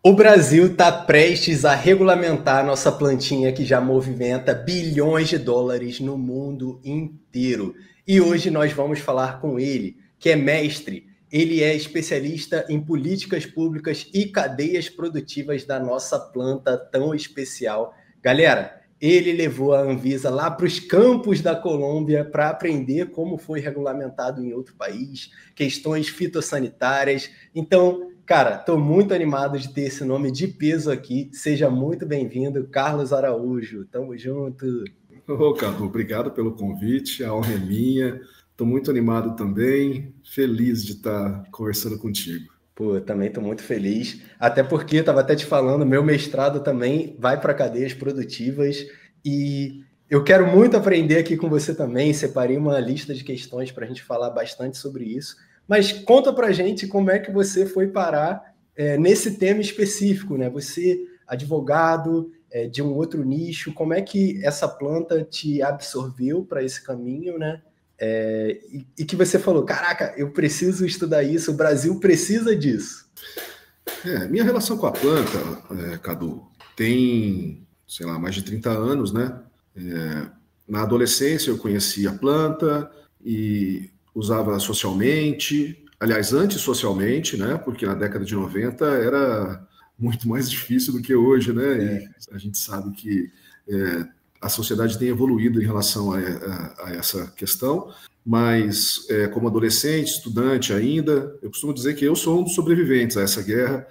O Brasil está prestes a regulamentar nossa plantinha que já movimenta bilhões de dólares no mundo inteiro. E hoje nós vamos falar com ele, que é mestre. Ele é especialista em políticas públicas e cadeias produtivas da nossa planta tão especial. Galera, ele levou a Anvisa lá para os campos da Colômbia para aprender como foi regulamentado em outro país, questões fitossanitárias. Então, cara, estou muito animado de ter esse nome de peso aqui. Seja muito bem-vindo, Carlos Araújo. Tamo junto. Ô, Cadu, obrigado pelo convite, a honra é minha. Estou muito animado também, feliz de estar conversando contigo. Pô, também estou muito feliz, até porque estava até te falando, meu mestrado também vai para cadeias produtivas e eu quero muito aprender aqui com você também. Separei uma lista de questões para a gente falar bastante sobre isso. Mas conta para a gente como é que você foi parar nesse tema específico, né? Você, advogado de um outro nicho, como é que essa planta te absorveu para esse caminho, né? E que você falou, caraca, eu preciso estudar isso, o Brasil precisa disso. Minha relação com a planta, Cadu, tem, sei lá, mais de 30 anos, né? Na adolescência eu conheci a planta e usava socialmente, aliás, antissocialmente, né? Porque na década de 90 era muito mais difícil do que hoje, né? E a gente sabe que a sociedade tem evoluído em relação a essa questão, mas como adolescente, estudante ainda, eu costumo dizer que eu sou um dos sobreviventes a essa guerra,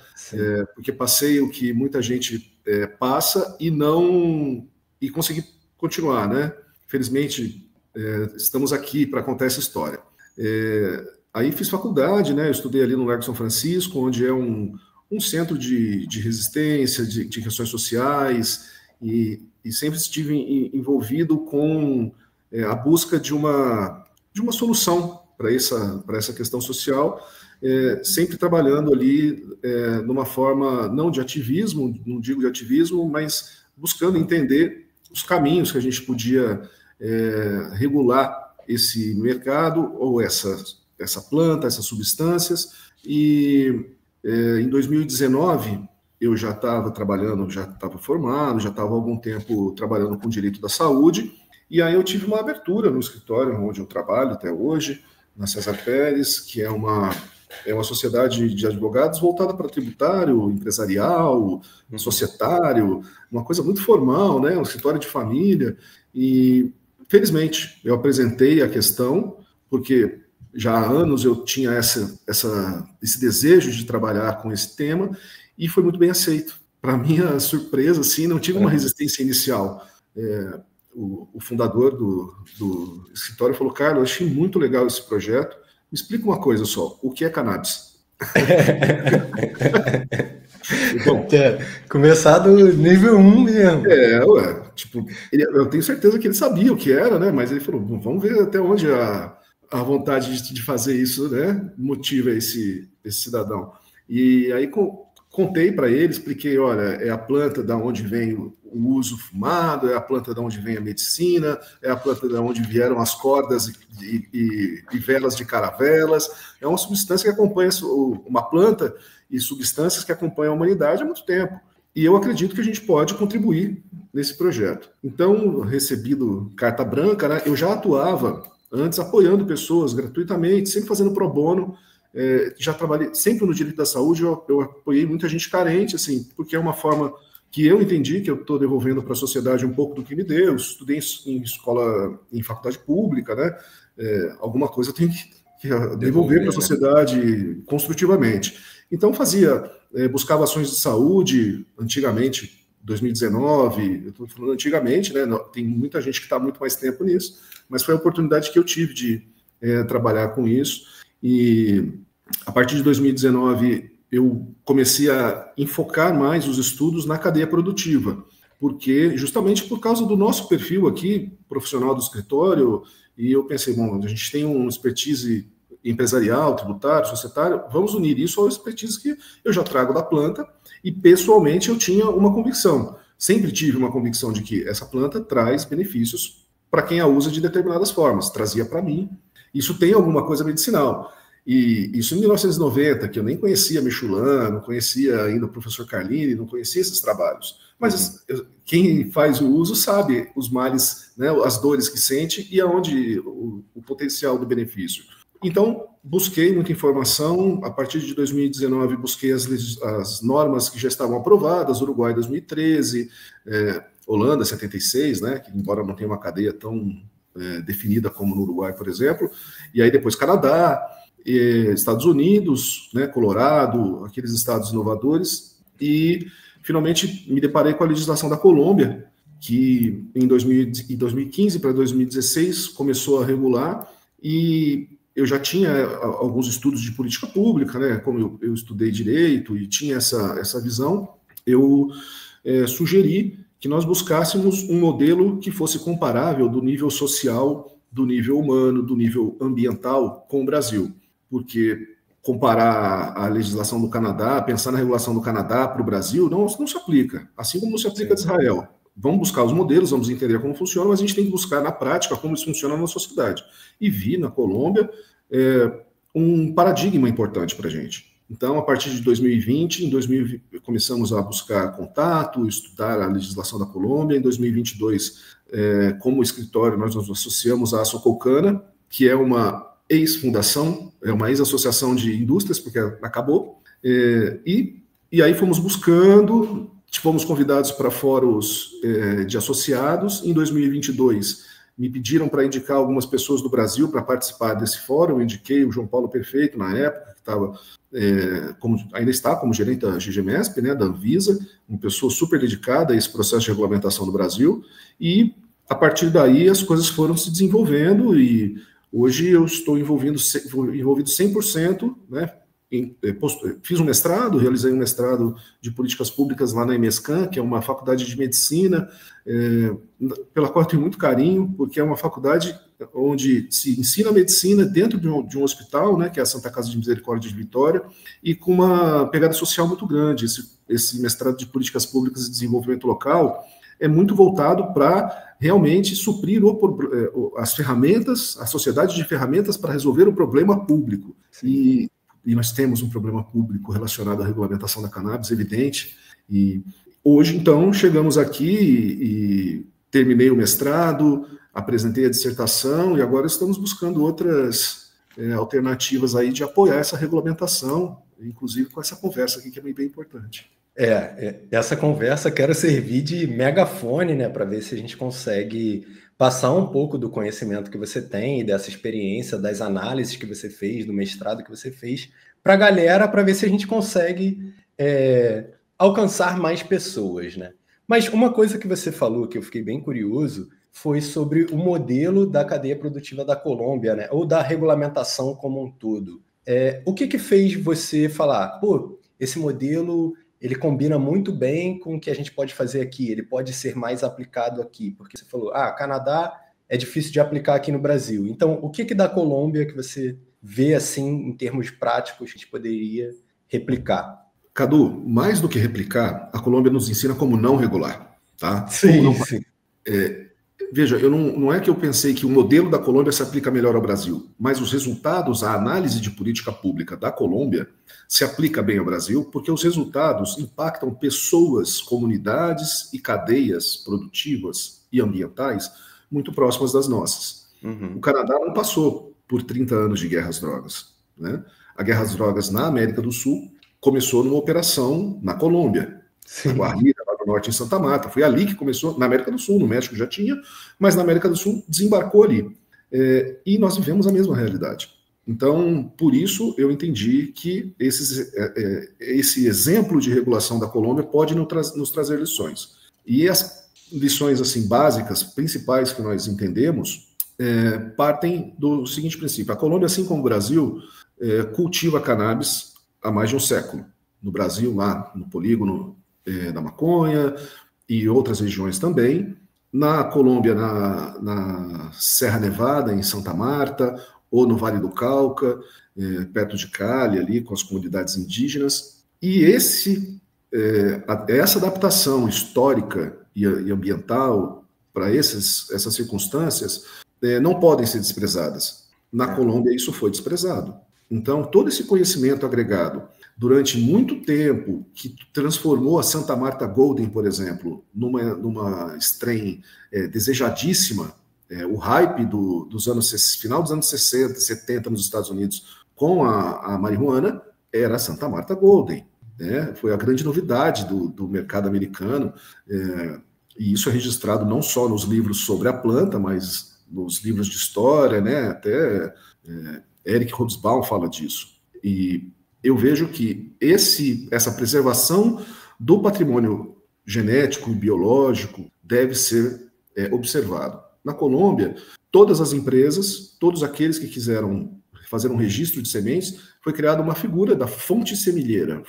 porque passei o que muita gente passa e consegui continuar, né? Felizmente, estamos aqui para contar essa história. Aí fiz faculdade, né? Eu estudei ali no Largo São Francisco, onde é um centro de resistência, de questões sociais, e sempre estive envolvido com a busca de uma solução para essa questão social, sempre trabalhando ali numa forma, não de ativismo, não digo de ativismo, mas buscando entender os caminhos que a gente podia regular esse mercado ou essa planta, essas substâncias. E em 2019, eu já estava trabalhando, já estava formado, já estava há algum tempo trabalhando com direito da saúde, e aí eu tive uma abertura no escritório onde eu trabalho até hoje, na César Pérez, que é uma sociedade de advogados voltada para tributário, empresarial, societário, uma coisa muito formal, né? Um escritório de família. E, felizmente, eu apresentei a questão, porque já há anos eu tinha esse desejo de trabalhar com esse tema, e foi muito bem aceito. Para minha surpresa, assim, não tive uma resistência inicial. O fundador do escritório falou, Carlos, eu achei muito legal esse projeto. Me explica uma coisa só, o que é cannabis? Bom, começar do nível 1 mesmo. Eu tenho certeza que ele sabia o que era, né? Mas ele falou, vamos ver até onde a vontade de fazer isso, né, motiva esse cidadão. E aí contei para ele, expliquei, olha, é a planta da onde vem o uso fumado, é a planta da onde vem a medicina, é a planta da onde vieram as cordas e velas de caravelas. É uma substância que acompanha uma planta e substâncias que acompanham a humanidade há muito tempo. E eu acredito que a gente pode contribuir nesse projeto. Então, recebido carta branca, né, eu já atuava antes apoiando pessoas gratuitamente, sempre fazendo pro bono. Já trabalhei sempre no direito da saúde, eu apoiei muita gente carente, assim, porque é uma forma que eu entendi que eu estou devolvendo para a sociedade um pouco do que me deu. Eu estudei em escola, em faculdade pública, né? Alguma coisa eu tenho que devolver para a sociedade construtivamente. Então buscava ações de saúde, antigamente, 2019, eu estou falando antigamente, né? Tem muita gente que está muito mais tempo nisso, mas foi a oportunidade que eu tive de trabalhar com isso. E a partir de 2019 eu comecei a enfocar mais os estudos na cadeia produtiva, porque justamente por causa do nosso perfil aqui, profissional do escritório, e eu pensei, bom, a gente tem uma expertise empresarial, tributário, societário, vamos unir isso ao expertise que eu já trago da planta, e pessoalmente eu tinha uma convicção, sempre tive uma convicção de que essa planta traz benefícios para quem a usa de determinadas formas, trazia para mim. Isso tem alguma coisa medicinal. E isso em 1990, que eu nem conhecia Michelin, não conhecia ainda o professor Carlini, não conhecia esses trabalhos. Mas quem faz o uso sabe os males, né, as dores que sente e aonde o potencial do benefício. Então, busquei muita informação. A partir de 2019, busquei as normas que já estavam aprovadas, Uruguai 2013, Holanda 76, né, que embora não tenha uma cadeia tão definida como no Uruguai, por exemplo, e aí depois Canadá, Estados Unidos, né, Colorado, aqueles estados inovadores, e finalmente me deparei com a legislação da Colômbia, que em 2015 para 2016 começou a regular, e eu já tinha alguns estudos de política pública, né, como eu estudei direito e tinha essa visão, eu sugeri que nós buscássemos um modelo que fosse comparável do nível social, do nível humano, do nível ambiental com o Brasil. Porque comparar a legislação do Canadá, pensar na regulação do Canadá para o Brasil, não se aplica, assim como não se aplica de Israel. Vamos buscar os modelos, vamos entender como funciona, mas a gente tem que buscar na prática como isso funciona na sociedade. E vi na Colômbia um paradigma importante para a gente. Então, a partir de 2020, começamos a buscar contato, estudar a legislação da Colômbia. Em 2022, como escritório, nós nos associamos à Socolcana, que é uma ex-fundação, é uma ex-associação de indústrias, porque acabou, e aí fomos buscando, fomos convidados para fóruns de associados. Em 2022, me pediram para indicar algumas pessoas do Brasil para participar desse fórum. Eu indiquei o João Paulo Perfeito, na época, que estava, ainda está como gerente da GGMESP, né, da Anvisa, uma pessoa super dedicada a esse processo de regulamentação do Brasil, e a partir daí as coisas foram se desenvolvendo, e hoje eu estou envolvido 100%, né? Fiz um mestrado, realizei um mestrado de políticas públicas lá na EMESCAN, que é uma faculdade de medicina, pela qual eu tenho muito carinho, porque é uma faculdade onde se ensina medicina dentro de um hospital, né, que é a Santa Casa de Misericórdia de Vitória, e com uma pegada social muito grande. Esse mestrado de políticas públicas e desenvolvimento local é muito voltado para realmente suprir as ferramentas, a sociedade de ferramentas para resolver o problema público. E nós temos um problema público relacionado à regulamentação da cannabis, evidente. E hoje, então, chegamos aqui e terminei o mestrado, apresentei a dissertação e agora estamos buscando outras alternativas aí de apoiar essa regulamentação, inclusive com essa conversa aqui que é bem importante. Essa conversa quero servir de megafone, né, para ver se a gente consegue passar um pouco do conhecimento que você tem e dessa experiência, das análises que você fez, do mestrado que você fez, para a galera, para ver se a gente consegue alcançar mais pessoas, né? Mas uma coisa que você falou, que eu fiquei bem curioso, foi sobre o modelo da cadeia produtiva da Colômbia, né, ou da regulamentação como um todo. O que fez você falar, pô, esse modelo ele combina muito bem com o que a gente pode fazer aqui, ele pode ser mais aplicado aqui, porque você falou, Canadá é difícil de aplicar aqui no Brasil. Então, o que da Colômbia que você vê, assim, em termos práticos, que a gente poderia replicar? Cadu, mais do que replicar, a Colômbia nos ensina como não regular, tá? Sim. Veja, não é que eu pensei que o modelo da Colômbia se aplica melhor ao Brasil, mas os resultados, a análise de política pública da Colômbia se aplica bem ao Brasil, porque os resultados impactam pessoas, comunidades e cadeias produtivas e ambientais muito próximas das nossas. O Canadá não passou por 30 anos de guerra às drogas, né? A guerra às drogas na América do Sul começou numa operação na Colômbia, na Guarira, lá no norte, em Santa Marta. Foi ali que começou, na América do Sul, no México já tinha, mas na América do Sul desembarcou ali. E nós vivemos a mesma realidade. Então, por isso, eu entendi que esse exemplo de regulação da Colômbia pode nos trazer lições. E as lições assim básicas, principais que nós entendemos, partem do seguinte princípio. A Colômbia, assim como o Brasil, cultiva cannabis há mais de um século. No Brasil, lá no polígono da maconha e outras regiões também. Na Colômbia, na Serra Nevada, em Santa Marta, ou no Vale do Cauca, perto de Cali, ali com as comunidades indígenas. E essa adaptação histórica e ambiental para essas circunstâncias não podem ser desprezadas. Na Colômbia, isso foi desprezado. Então, todo esse conhecimento agregado durante muito tempo, que transformou a Santa Marta Golden, por exemplo, numa strain desejadíssima, o hype final dos anos 60, 70 nos Estados Unidos com a marihuana era a Santa Marta Golden. Né? Foi a grande novidade do mercado americano, e isso é registrado não só nos livros sobre a planta, mas nos livros de história, né? Até Eric Hobsbawm fala disso. E eu vejo que essa preservação do patrimônio genético e biológico deve ser observado. Na Colômbia, todas as empresas, todos aqueles que quiseram fazer um registro de sementes, foi criada uma figura da fonte semilheira,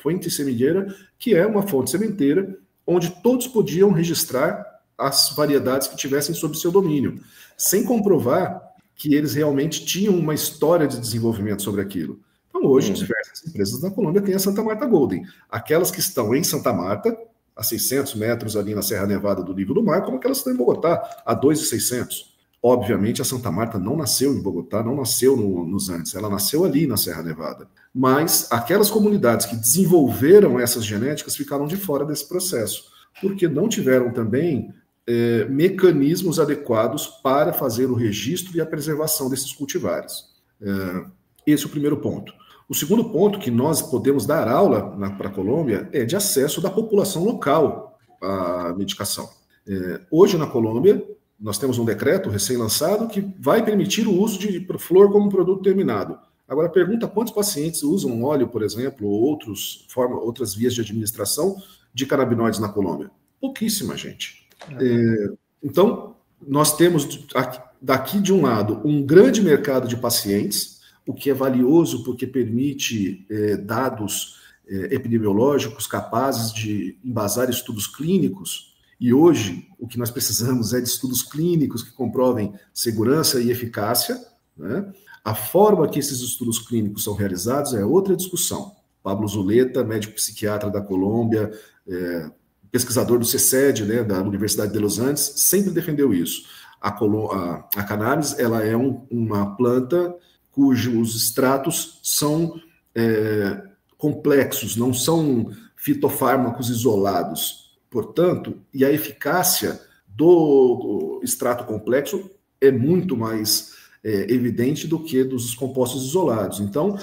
que é uma fonte sementeira onde todos podiam registrar as variedades que tivessem sob seu domínio, sem comprovar que eles realmente tinham uma história de desenvolvimento sobre aquilo. Então, hoje, diversas empresas na Colômbia têm a Santa Marta Golden. Aquelas que estão em Santa Marta, a 600 metros ali na Serra Nevada do nível do mar, como aquelas que estão em Bogotá, a 2.600. Obviamente, a Santa Marta não nasceu em Bogotá, não nasceu nos Andes, ela nasceu ali na Serra Nevada. Mas aquelas comunidades que desenvolveram essas genéticas ficaram de fora desse processo, porque não tiveram também mecanismos adequados para fazer o registro e a preservação desses cultivares. Esse é o primeiro ponto. O segundo ponto que nós podemos dar aula para a Colômbia é de acesso da população local à medicação. Hoje, na Colômbia, nós temos um decreto recém-lançado que vai permitir o uso de flor como produto terminado. Agora, pergunta quantos pacientes usam óleo, por exemplo, ou outras vias de administração de canabinoides na Colômbia? Pouquíssima gente. Então, nós temos daqui de um lado um grande mercado de pacientes, o que é valioso porque permite dados epidemiológicos capazes de embasar estudos clínicos. E hoje, o que nós precisamos é de estudos clínicos que comprovem segurança e eficácia, né? A forma que esses estudos clínicos são realizados é outra discussão. Pablo Zuleta, médico psiquiatra da Colômbia, pesquisador do CECED, né, da Universidade de Los Andes, sempre defendeu isso. A cannabis ela é uma planta cujos extratos são complexos, não são fitofármacos isolados. Portanto, e a eficácia do extrato complexo é muito mais evidente do que dos compostos isolados. Então,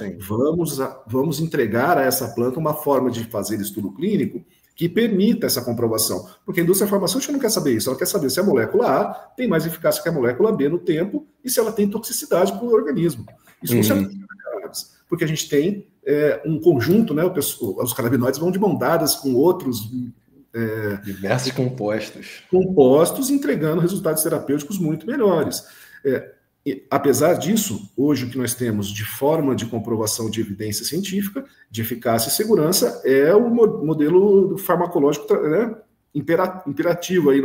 vamos entregar a essa planta uma forma de fazer estudo clínico que permita essa comprovação. Porque a indústria farmacêutica não quer saber isso, ela quer saber se a molécula A tem mais eficácia que a molécula B no tempo e se ela tem toxicidade para o organismo. Isso não se aplica na cannabis, porque a gente tem um conjunto, né, os canabinoides vão de mão dadas com outros diversos compostos entregando resultados terapêuticos muito melhores. Apesar disso, hoje o que nós temos de forma de comprovação de evidência científica, de eficácia e segurança, é o modelo farmacológico, né, imperativo aí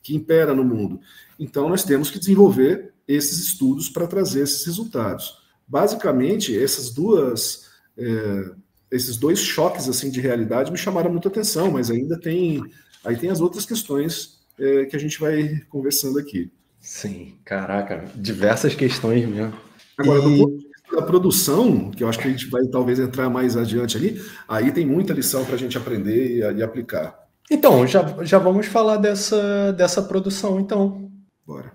que impera no mundo. Então, nós temos que desenvolver esses estudos para trazer esses resultados. Basicamente, esses dois choques assim, de realidade me chamaram muita atenção, mas ainda tem as outras questões que a gente vai conversando aqui. Sim, caraca, diversas questões mesmo. Agora, do ponto de vista da produção, que eu acho que a gente vai talvez entrar mais adiante ali, aí tem muita lição para a gente aprender e aplicar. Então, já vamos falar dessa produção, então. Bora.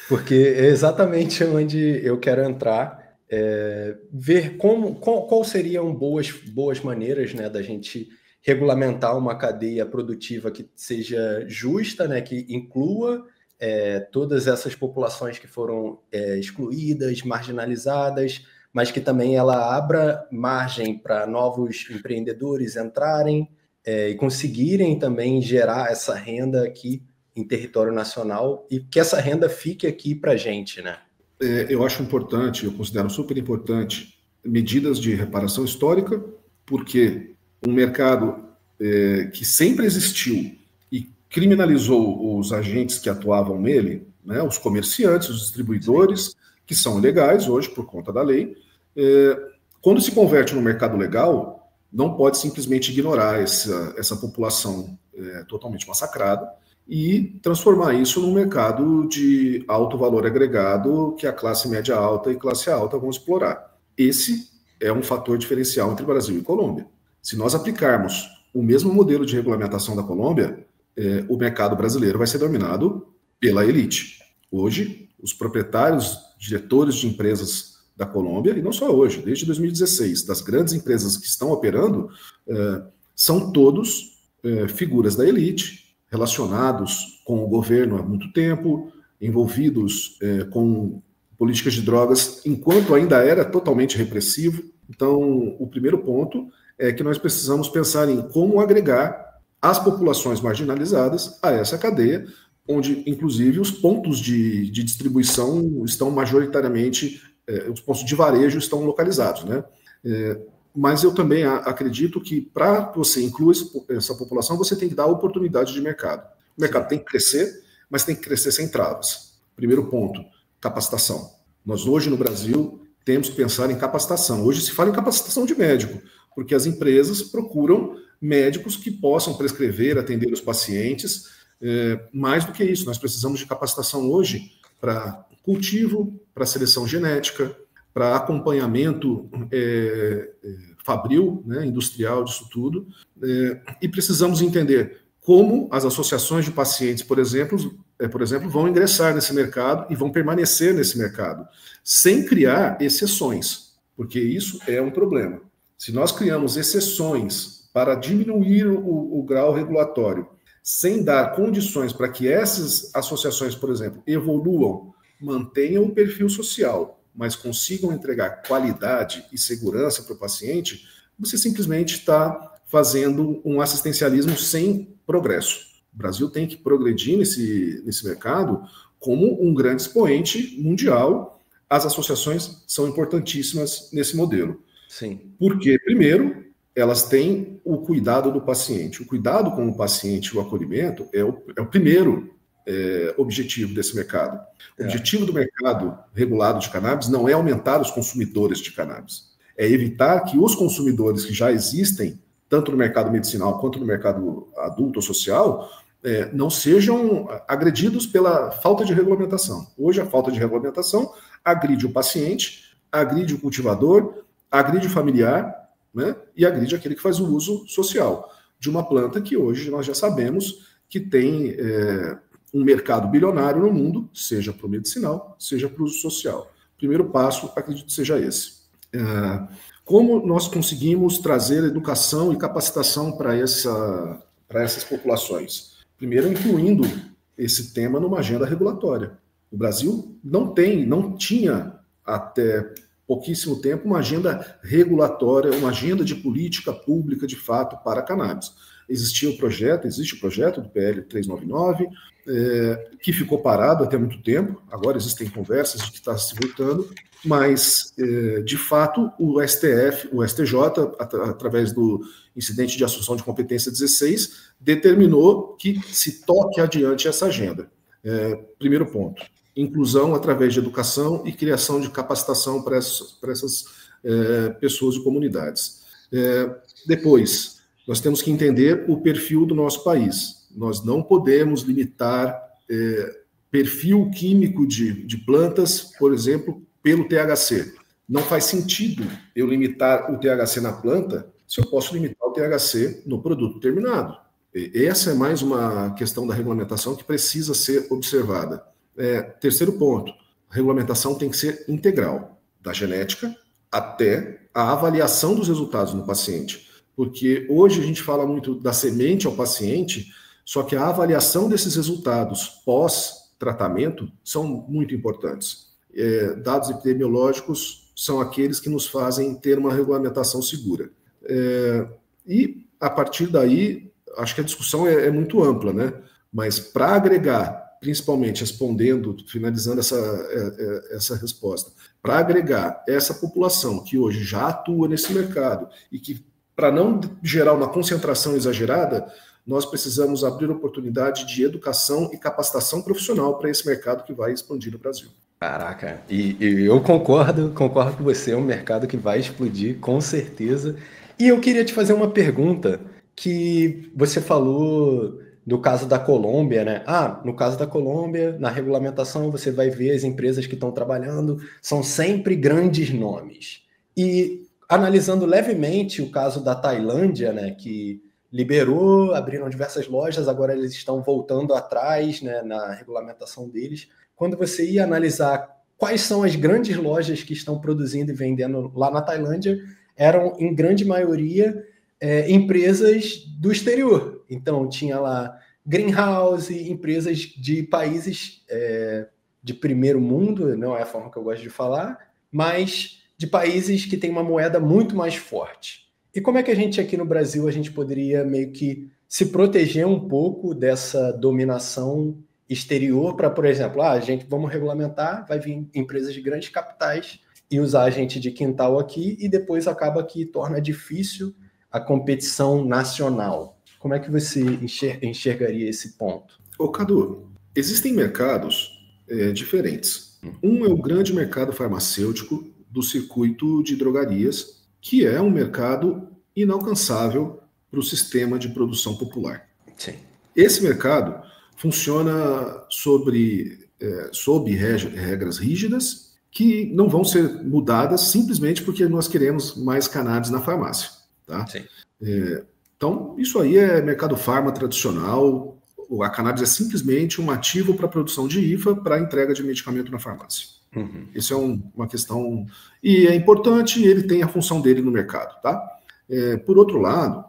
Porque é exatamente onde eu quero entrar, ver qual seriam boas maneiras, né, da gente regulamentar uma cadeia produtiva que seja justa, né, que inclua todas essas populações que foram excluídas, marginalizadas, mas que também ela abra margem para novos empreendedores entrarem e conseguirem também gerar essa renda aqui em território nacional e que essa renda fique aqui para a gente, né? Eu acho importante, eu considero super importante medidas de reparação histórica, porque um mercado que sempre existiu e criminalizou os agentes que atuavam nele, né, os comerciantes, os distribuidores, que são ilegais hoje por conta da lei. Quando se converte no mercado legal, não pode simplesmente ignorar essa população totalmente massacrada e transformar isso num mercado de alto valor agregado que a classe média alta e classe alta vão explorar. Esse é um fator diferencial entre Brasil e Colômbia. Se nós aplicarmos o mesmo modelo de regulamentação da Colômbia, o mercado brasileiro vai ser dominado pela elite. Hoje, os proprietários, diretores de empresas da Colômbia, e não só hoje, desde 2016, das grandes empresas que estão operando, são todos figuras da elite, relacionados com o governo há muito tempo, envolvidos com políticas de drogas, enquanto ainda era totalmente repressivo. Então, o primeiro ponto é que nós precisamos pensar em como agregar as populações marginalizadas a essa cadeia, onde, inclusive, os pontos de distribuição estão majoritariamente, os pontos de varejo estão localizados, né? Mas eu também acredito que, para você incluir essa população, você tem que dar oportunidade de mercado. O mercado tem que crescer, mas tem que crescer sem travas. Primeiro ponto, capacitação. Nós hoje no Brasil temos que pensar em capacitação. Hoje se fala em capacitação de médico, porque as empresas procuram médicos que possam prescrever, atender os pacientes. Mais do que isso, nós precisamos de capacitação hoje para cultivo, para seleção genética, para acompanhamento fabril, né, industrial disso tudo, e precisamos entender como as associações de pacientes, por exemplo, vão ingressar nesse mercado e vão permanecer nesse mercado, sem criar exceções, porque isso é um problema. Se nós criamos exceções para diminuir o grau regulatório, sem dar condições para que essas associações, por exemplo, evoluam, mantenham o perfil social, mas consigam entregar qualidade e segurança para o paciente, você simplesmente está fazendo um assistencialismo sem progresso. O Brasil tem que progredir nesse mercado como um grande expoente mundial. As associações são importantíssimas nesse modelo. Sim. Porque, primeiro, elas têm o cuidado do paciente. O cuidado com o paciente, o acolhimento, é o primeiro objetivo desse mercado. O objetivo do mercado regulado de cannabis não é aumentar os consumidores de cannabis. É evitar que os consumidores que já existem, tanto no mercado medicinal quanto no mercado adulto ou social, não sejam agredidos pela falta de regulamentação. Hoje, a falta de regulamentação agride o paciente, agride o cultivador, agride o familiar, né, e agride aquele que faz o uso social de uma planta que hoje nós já sabemos que tem um mercado bilionário no mundo, seja para o medicinal, seja para o uso social. O primeiro passo, acredito que seja esse. Como nós conseguimos trazer educação e capacitação para essas populações? Primeiro, incluindo esse tema numa agenda regulatória. O Brasil não tinha até pouquíssimo tempo uma agenda regulatória, uma agenda de política pública de fato para a cannabis. Existe o projeto do PL 399, que ficou parado até muito tempo, agora existem conversas de que está se voltando, mas, de fato, o STJ, através do incidente de assunção de competência 16, determinou que se toque adiante essa agenda. Primeiro ponto, inclusão através de educação e criação de capacitação para essas pessoas e comunidades. Depois, nós temos que entender o perfil do nosso país. Nós não podemos limitar perfil químico de plantas, por exemplo, pelo THC. Não faz sentido eu limitar o THC na planta se eu posso limitar o THC no produto terminado. Essa é mais uma questão da regulamentação que precisa ser observada. Terceiro ponto, a regulamentação tem que ser integral, da genética até a avaliação dos resultados no paciente. Porque hoje a gente fala muito da semente ao paciente, só que a avaliação desses resultados pós-tratamento são muito importantes. Dados epidemiológicos são aqueles que nos fazem ter uma regulamentação segura. E, a partir daí, acho que a discussão é muito ampla, né? Mas para agregar, principalmente respondendo, finalizando essa resposta, para agregar essa população que hoje já atua nesse mercado e que, para não gerar uma concentração exagerada, nós precisamos abrir oportunidade de educação e capacitação profissional para esse mercado que vai expandir no Brasil. Caraca, e eu concordo com você, é um mercado que vai explodir, com certeza. E eu queria te fazer uma pergunta, que você falou do caso da Colômbia, né? No caso da Colômbia, na regulamentação, você vai ver as empresas que estão trabalhando, são sempre grandes nomes. E analisando levemente o caso da Tailândia, né, que liberou, abriram diversas lojas, agora eles estão voltando atrás, né, na regulamentação deles. Quando você ia analisar quais são as grandes lojas que estão produzindo e vendendo lá na Tailândia, eram, em grande maioria, empresas do exterior. Então, tinha lá greenhouse, empresas de países de primeiro mundo, não é a forma que eu gosto de falar, mas de países que têm uma moeda muito mais forte. E como é que a gente aqui no Brasil, a gente poderia meio que se proteger um pouco dessa dominação exterior para, por exemplo, a gente vamos regulamentar, vai vir empresas de grandes capitais e usar a gente de quintal aqui e depois acaba que torna difícil a competição nacional. Como é que você enxergaria esse ponto? Ô, Cadu, existem mercados diferentes. Um é o grande mercado farmacêutico do circuito de drogarias, que é um mercado inalcançável para o sistema de produção popular. Sim. Esse mercado funciona sob regras rígidas que não vão ser mudadas simplesmente porque nós queremos mais cannabis na farmácia. Tá? Sim. Então, isso aí é mercado farma tradicional. A cannabis é simplesmente um ativo para a produção de IFA para a entrega de medicamento na farmácia. Uhum. Isso é uma questão... E é importante, ele tem a função dele no mercado, tá? Por outro lado,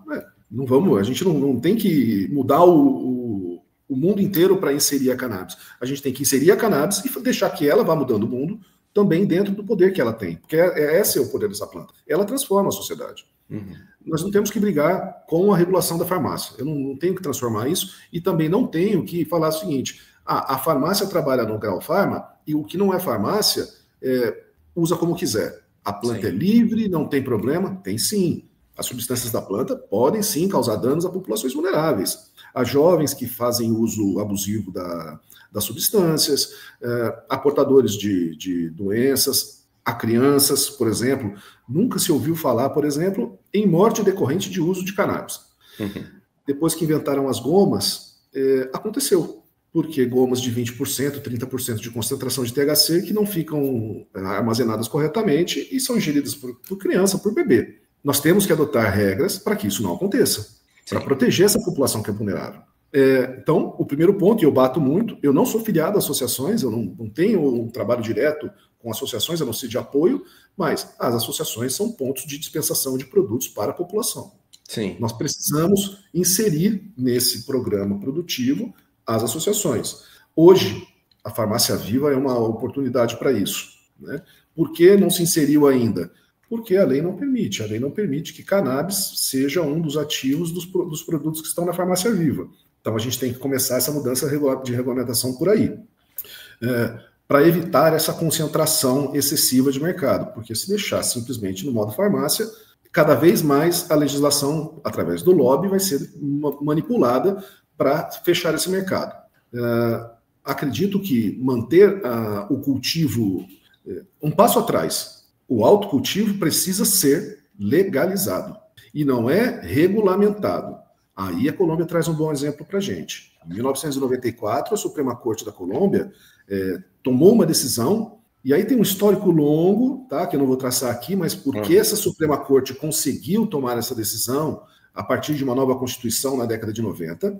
a gente não tem que mudar o mundo inteiro para inserir a cannabis. A gente tem que inserir a cannabis e deixar que ela vá mudando o mundo também dentro do poder que ela tem. Porque esse é o poder dessa planta. Ela transforma a sociedade. Uhum. Nós não temos que brigar com a regulação da farmácia. Eu não tenho que transformar isso e também não tenho que falar o seguinte, a farmácia trabalha no grau farma e o que não é farmácia usa como quiser. A planta Sim. é livre, não tem problema? Tem sim. As substâncias da planta podem sim causar danos a populações vulneráveis. A jovens que fazem uso abusivo das substâncias, a portadores de doenças, a crianças, por exemplo. Nunca se ouviu falar, por exemplo, em morte decorrente de uso de cannabis. Uhum. Depois que inventaram as gomas, aconteceu. Porque gomas de 20%, 30% de concentração de THC que não ficam armazenadas corretamente e são ingeridas por criança, por bebê. Nós temos que adotar regras para que isso não aconteça, para proteger essa população que é vulnerável. Então, o primeiro ponto, e eu bato muito, eu não sou filiado a associações, eu não tenho um trabalho direto com associações, a não ser de apoio, mas as associações são pontos de dispensação de produtos para a população. Sim. Nós precisamos inserir nesse programa produtivo as associações. Hoje, a Farmácia Viva é uma oportunidade para isso. Né? Por que não se inseriu ainda? Porque a lei não permite. A lei não permite que cannabis seja um dos ativos dos produtos que estão na Farmácia Viva. Então, a gente tem que começar essa mudança de regulamentação por aí. Para evitar essa concentração excessiva de mercado. Porque se deixar simplesmente no modo farmácia, cada vez mais a legislação, através do lobby, vai ser manipulada para fechar esse mercado. Acredito que manter o cultivo um passo atrás, o autocultivo precisa ser legalizado e não é regulamentado. Aí a Colômbia traz um bom exemplo para a gente. Em 1994, a Suprema Corte da Colômbia tomou uma decisão, e aí tem um histórico longo, tá, que eu não vou traçar aqui, mas por que essa Suprema Corte conseguiu tomar essa decisão a partir de uma nova Constituição na década de 90,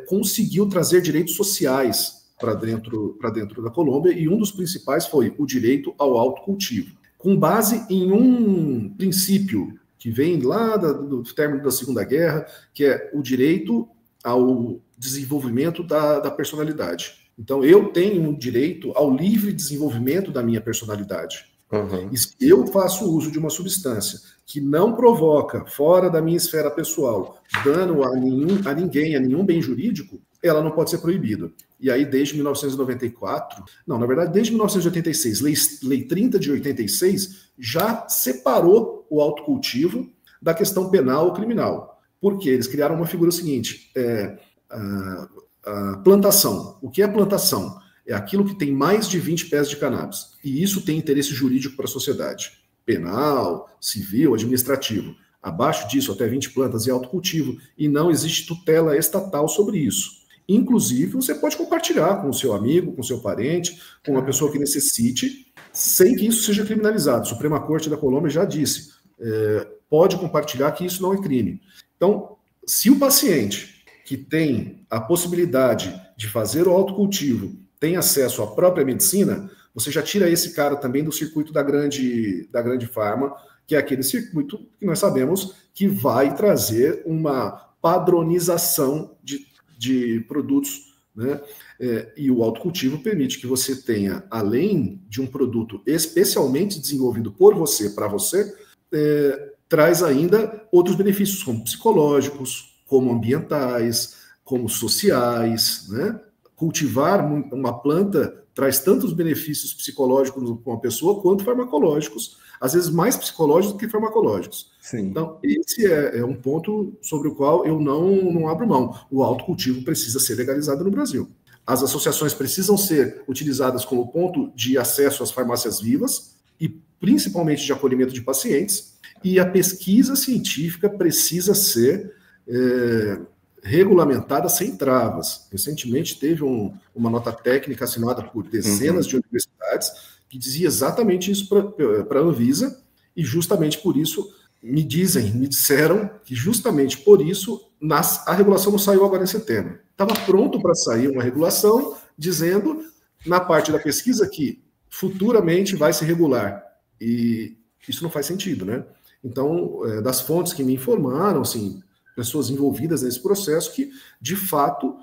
conseguiu trazer direitos sociais para dentro da Colômbia, e um dos principais foi o direito ao autocultivo, com base em um princípio que vem lá do término da Segunda Guerra, que é o direito ao desenvolvimento da personalidade. Então, eu tenho um direito ao livre desenvolvimento da minha personalidade. Uhum. E se eu faço uso de uma substância que não provoca, fora da minha esfera pessoal, dano a ninguém, a nenhum bem jurídico, ela não pode ser proibida. E aí, desde 1994, na verdade, desde 1986, Lei 30 de 86, já separou o autocultivo da questão penal ou criminal. Porque eles criaram uma figura seguinte, a plantação. O que é plantação? É aquilo que tem mais de 20 pés de cannabis. E isso tem interesse jurídico para a sociedade. Penal, civil, administrativo. Abaixo disso, até 20 plantas é autocultivo. E não existe tutela estatal sobre isso. Inclusive, você pode compartilhar com o seu amigo, com o seu parente, com uma pessoa que necessite, sem que isso seja criminalizado. A Suprema Corte da Colômbia já disse, pode compartilhar que isso não é crime. Então, se o paciente que tem a possibilidade de fazer o autocultivo tem acesso à própria medicina, você já tira esse cara também do circuito da grande farma, que é aquele circuito que nós sabemos que vai trazer uma padronização de produtos, né? E o autocultivo permite que você tenha, além de um produto especialmente desenvolvido por você, para você, traz ainda outros benefícios, como psicológicos, como ambientais, como sociais, né? Cultivar uma planta traz tantos benefícios psicológicos para uma pessoa quanto farmacológicos, às vezes mais psicológicos do que farmacológicos. Sim. Então, esse é um ponto sobre o qual eu não abro mão. O autocultivo precisa ser legalizado no Brasil. As associações precisam ser utilizadas como ponto de acesso às farmácias vivas e principalmente de acolhimento de pacientes, e a pesquisa científica precisa ser regulamentada sem travas. Recentemente teve uma nota técnica assinada por dezenas de universidades que dizia exatamente isso para a Anvisa, e justamente por isso me disseram que justamente por isso a regulação não saiu agora em setembro. Estava pronto para sair uma regulação dizendo, na parte da pesquisa, que futuramente vai se regular. E isso não faz sentido, né? Então, das fontes que me informaram, assim, pessoas envolvidas nesse processo, que, de fato,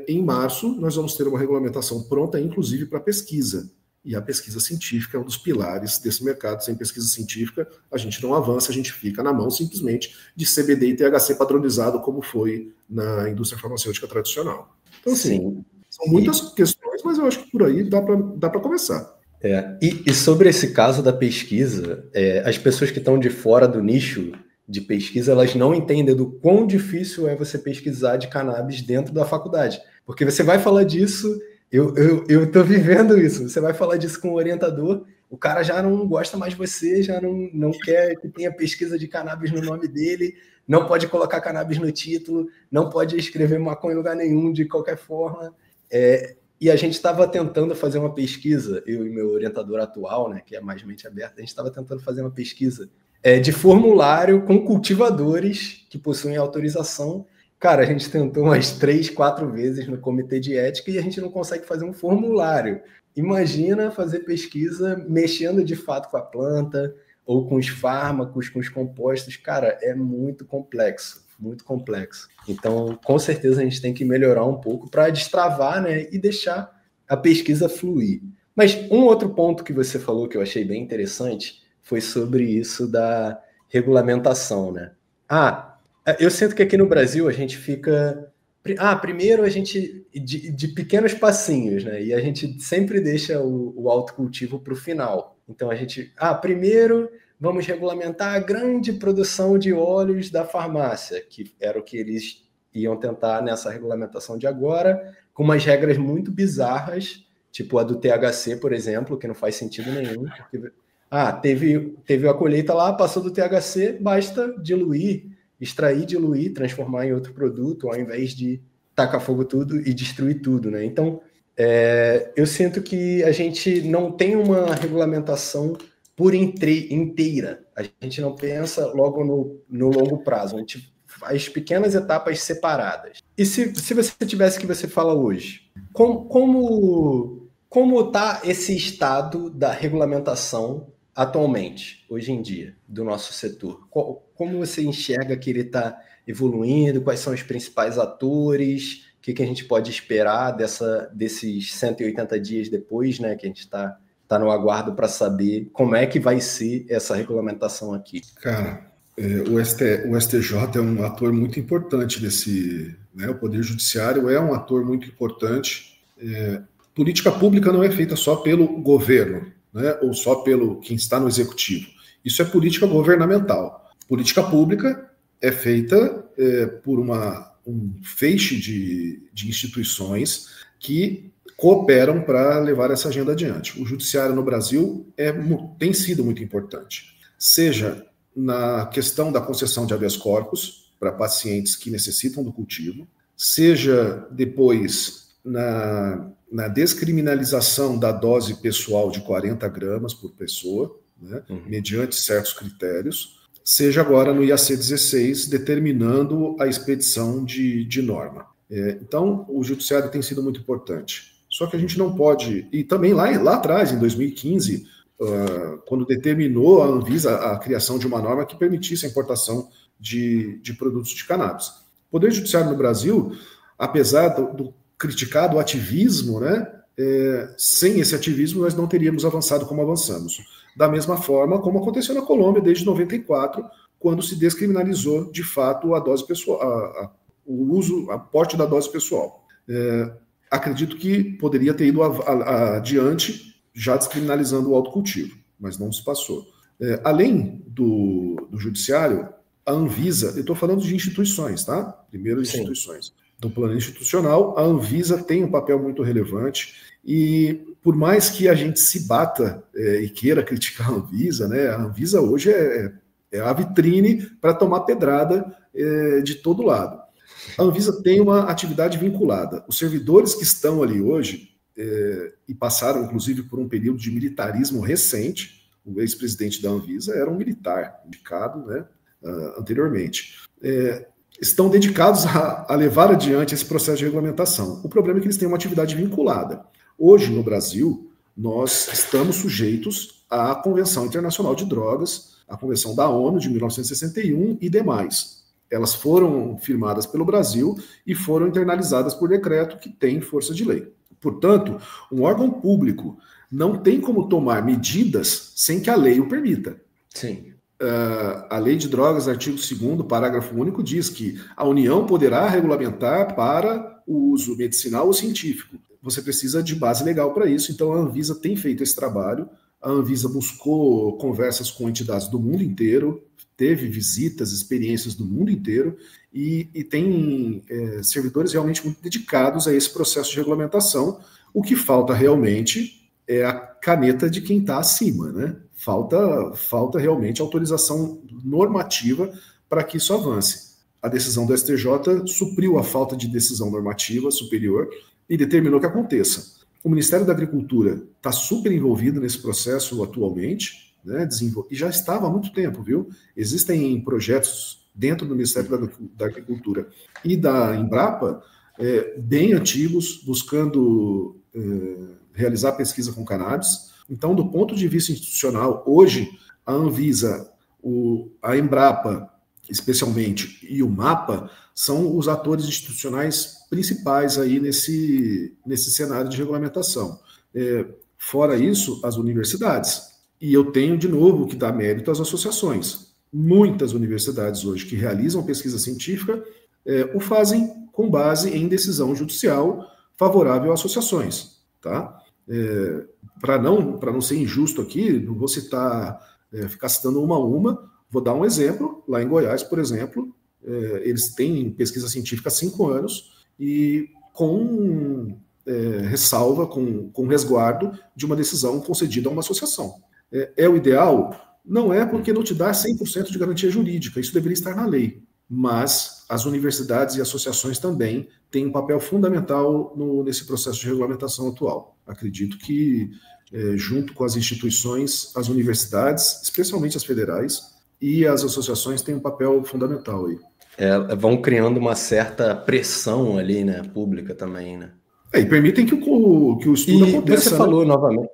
em março, nós vamos ter uma regulamentação pronta, inclusive para pesquisa. E a pesquisa científica é um dos pilares desse mercado. Sem pesquisa científica, a gente não avança, a gente fica na mão, simplesmente, de CBD e THC padronizado, como foi na indústria farmacêutica tradicional. Então, assim, são muitas questões, mas eu acho que por aí dá para começar. E sobre esse caso da pesquisa, as pessoas que estão de fora do nicho de pesquisa, elas não entendem do quão difícil é você pesquisar de cannabis dentro da faculdade. Porque você vai falar disso, eu estou vivendo isso, você vai falar disso com o orientador, o cara já não gosta mais de você, já não quer que tenha pesquisa de cannabis no nome dele, não pode colocar cannabis no título, não pode escrever maconha em lugar nenhum, de qualquer forma. E a gente estava tentando fazer uma pesquisa, eu e meu orientador atual, né, que é mais mente aberta, a gente estava tentando fazer uma pesquisa de formulário com cultivadores que possuem autorização. Cara, a gente tentou umas 3, 4 vezes no comitê de ética e a gente não consegue fazer um formulário. Imagina fazer pesquisa mexendo de fato com a planta ou com os fármacos, com os compostos. Cara, é muito complexo. Muito complexo. Então, com certeza, a gente tem que melhorar um pouco para destravar, né, e deixar a pesquisa fluir. Mas um outro ponto que você falou que eu achei bem interessante foi sobre isso da regulamentação, né? Eu sinto que aqui no Brasil a gente fica... primeiro a gente... De pequenos passinhos, né? E a gente sempre deixa o autocultivo para o final. Então, a gente... primeiro... vamos regulamentar a grande produção de óleos da farmácia, que era o que eles iam tentar nessa regulamentação de agora, com umas regras muito bizarras, tipo a do THC, por exemplo, que não faz sentido nenhum. Porque, teve a colheita lá, passou do THC, basta diluir, extrair, diluir, transformar em outro produto, ao invés de tacar fogo tudo e destruir tudo, né? Então, eu sinto que a gente não tem uma regulamentação por inteira. A gente não pensa logo no longo prazo. A gente faz pequenas etapas separadas. E se você tivesse que você fala hoje, como está esse estado da regulamentação atualmente, hoje em dia, do nosso setor? Como você enxerga que ele está evoluindo? Quais são os principais atores? O que a gente pode esperar desses 180 dias depois, né, que a gente está no aguardo para saber como é que vai ser essa regulamentação aqui? Cara, o STJ é um ator muito importante desse... né, o Poder Judiciário é um ator muito importante. Política pública não é feita só pelo governo, né, ou só pelo quem está no executivo. Isso é política governamental. Política pública é feita por um feixe de instituições que cooperam para levar essa agenda adiante. O judiciário no Brasil tem sido muito importante, seja na questão da concessão de habeas corpus para pacientes que necessitam do cultivo, seja depois na descriminalização da dose pessoal de 40 gramas por pessoa, né, mediante certos critérios, seja agora no IAC 16, determinando a expedição de norma. Então, o judiciário tem sido muito importante. Só que a gente não pode... E também lá atrás, em 2015, quando determinou a Anvisa a criação de uma norma que permitisse a importação de produtos de cannabis. O Poder Judiciário no Brasil, apesar do criticado ativismo, né, sem esse ativismo nós não teríamos avançado como avançamos. Da mesma forma como aconteceu na Colômbia desde 94, quando se descriminalizou de fato a dose pessoal, o uso, a porte da dose pessoal. Acredito que poderia ter ido adiante já descriminalizando o autocultivo, mas não se passou. Além do judiciário, a Anvisa, eu estou falando de instituições, tá? Primeiro, instituições. Do plano institucional, a Anvisa tem um papel muito relevante e por mais que a gente se bata e queira criticar a Anvisa, né, a Anvisa hoje é a vitrine para tomar pedrada de todo lado. A Anvisa tem uma atividade vinculada. Os servidores que estão ali hoje, e passaram inclusive por um período de militarismo recente, o ex-presidente da Anvisa era um militar indicado, né, anteriormente, estão dedicados a levar adiante esse processo de regulamentação. O problema é que eles têm uma atividade vinculada. Hoje, no Brasil, nós estamos sujeitos à Convenção Internacional de Drogas, a Convenção da ONU de 1961 e demais. Elas foram firmadas pelo Brasil e foram internalizadas por decreto que tem força de lei. Portanto, um órgão público não tem como tomar medidas sem que a lei o permita. Sim. A Lei de Drogas, artigo 2º, parágrafo único, diz que a União poderá regulamentar para o uso medicinal ou científico. Você precisa de base legal para isso, então a Anvisa tem feito esse trabalho. A Anvisa buscou conversas com entidades do mundo inteiro, teve visitas, experiências do mundo inteiro e tem servidores realmente muito dedicados a esse processo de regulamentação. O que falta realmente é a caneta de quem está acima, né? Falta realmente autorização normativa para que isso avance. A decisão do STJ supriu a falta de decisão normativa superior e determinou que aconteça. O Ministério da Agricultura está super envolvido nesse processo atualmente, né, e já estava há muito tempo, viu? Existem projetos dentro do Ministério da Agricultura e da Embrapa bem antigos, buscando realizar pesquisa com cannabis. Então, do ponto de vista institucional, hoje, a Anvisa, a Embrapa, especialmente, e o MAPA, são os atores institucionais principais aí nesse cenário de regulamentação. Fora isso, as universidades. E eu tenho, de novo, que dar mérito às associações. Muitas universidades hoje que realizam pesquisa científica o fazem com base em decisão judicial favorável a associações, tá? Para não ser injusto aqui, não vou ficar citando uma a uma, vou dar um exemplo. Lá em Goiás, por exemplo, eles têm pesquisa científica há 5 anos e com ressalva, com resguardo de uma decisão concedida a uma associação. É o ideal? Não é, porque não te dá 100% de garantia jurídica, isso deveria estar na lei. Mas as universidades e associações também têm um papel fundamental nesse processo de regulamentação atual. Acredito que, junto com as instituições, as universidades, especialmente as federais, e as associações têm um papel fundamental aí. Vão criando uma certa pressão ali, né, pública também, né? E permitem que o estudo aconteça. Você falou, né, novamente.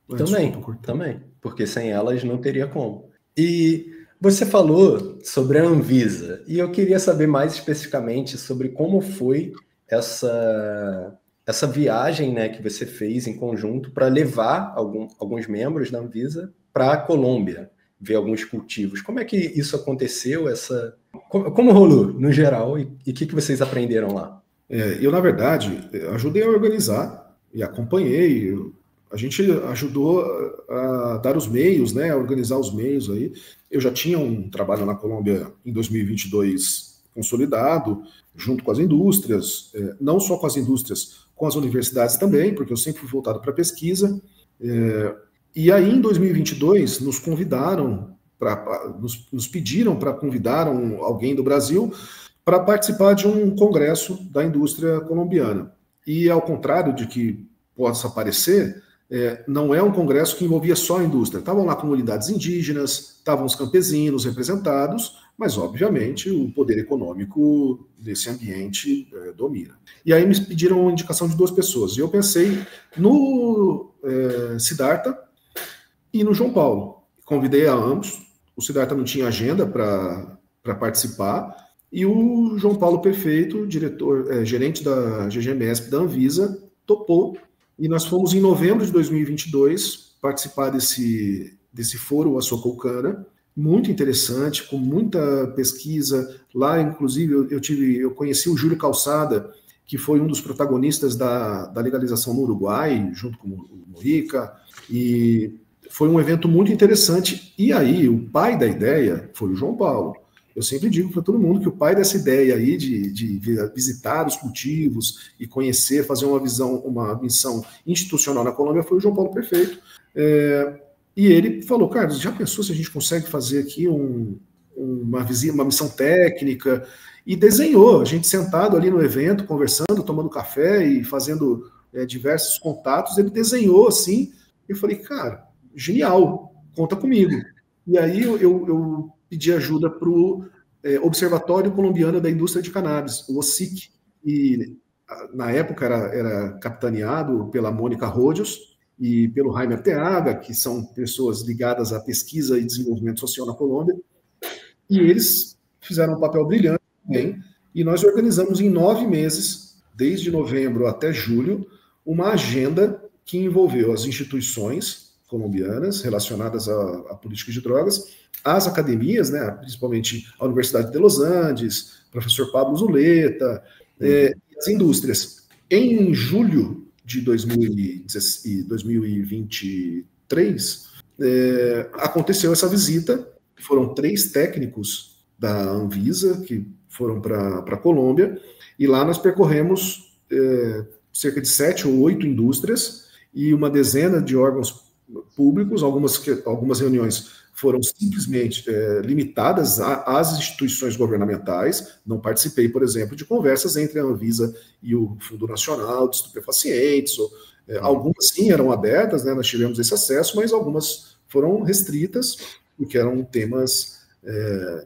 Desculpa, Também, porque sem elas não teria como. E você falou sobre a Anvisa, e eu queria saber mais especificamente sobre como foi essa viagem, né, que você fez em conjunto para levar alguns membros da Anvisa para a Colômbia, ver alguns cultivos. Como é que isso aconteceu? Como rolou, no geral, e o que vocês aprenderam lá? Eu, na verdade, ajudei a organizar e acompanhei. A gente ajudou a dar os meios, né, a organizar os meios aí. Eu já tinha um trabalho na Colômbia em 2022 consolidado, junto com as indústrias, não só com as indústrias, com as universidades também, porque eu sempre fui voltado para pesquisa. E aí, em 2022, nos convidaram, nos pediram para convidar alguém do Brasil para participar de um congresso da indústria colombiana. E, ao contrário de que possa parecer, não é um congresso que envolvia só a indústria. Estavam lá comunidades indígenas, estavam os campesinos representados, mas, obviamente, o poder econômico desse ambiente domina. E aí me pediram uma indicação de 2 pessoas. E eu pensei no Siddhartha e no João Paulo. Convidei a ambos. O Siddhartha não tinha agenda para participar. E o João Paulo Perfeito, gerente da GGMESP da Anvisa, topou. E nós fomos em novembro de 2022 participar desse fórum Açococana, muito interessante, com muita pesquisa. Lá, inclusive, eu conheci o Júlio Calçada, que foi um dos protagonistas da legalização no Uruguai, junto com o Mujica, e foi um evento muito interessante. E aí, o pai da ideia foi o João Paulo. Eu sempre digo para todo mundo que o pai dessa ideia aí de visitar os cultivos e conhecer, fazer uma missão institucional na Colômbia foi o João Paulo Perfeito. E ele falou, Carlos, já pensou se a gente consegue fazer aqui uma missão técnica? E desenhou, a gente sentado ali no evento, conversando, tomando café e fazendo diversos contatos, ele desenhou assim, e eu falei, cara, genial, conta comigo. E aí eu pedi ajuda para o Observatório Colombiano da Indústria de Cannabis, o OSIC, e na época era capitaneado pela Mônica Rodios e pelo Jaime Arteaga, que são pessoas ligadas à pesquisa e desenvolvimento social na Colômbia, e eles fizeram um papel brilhante também, e nós organizamos em 9 meses, desde novembro até julho, uma agenda que envolveu as instituições colombianas relacionadas à política de drogas, as academias, né, principalmente a Universidade de Los Andes, professor Pablo Zuleta, as indústrias. Em julho de 2023, aconteceu essa visita, foram 3 técnicos da Anvisa que foram para a Colômbia, e lá nós percorremos cerca de 7 ou 8 indústrias e uma dezena de órgãos públicos. Algumas reuniões foram simplesmente limitadas às instituições governamentais. Não participei, por exemplo, de conversas entre a Anvisa e o Fundo Nacional de Estupefacientes. Algumas sim eram abertas, né, nós tivemos esse acesso, mas algumas foram restritas, porque eram temas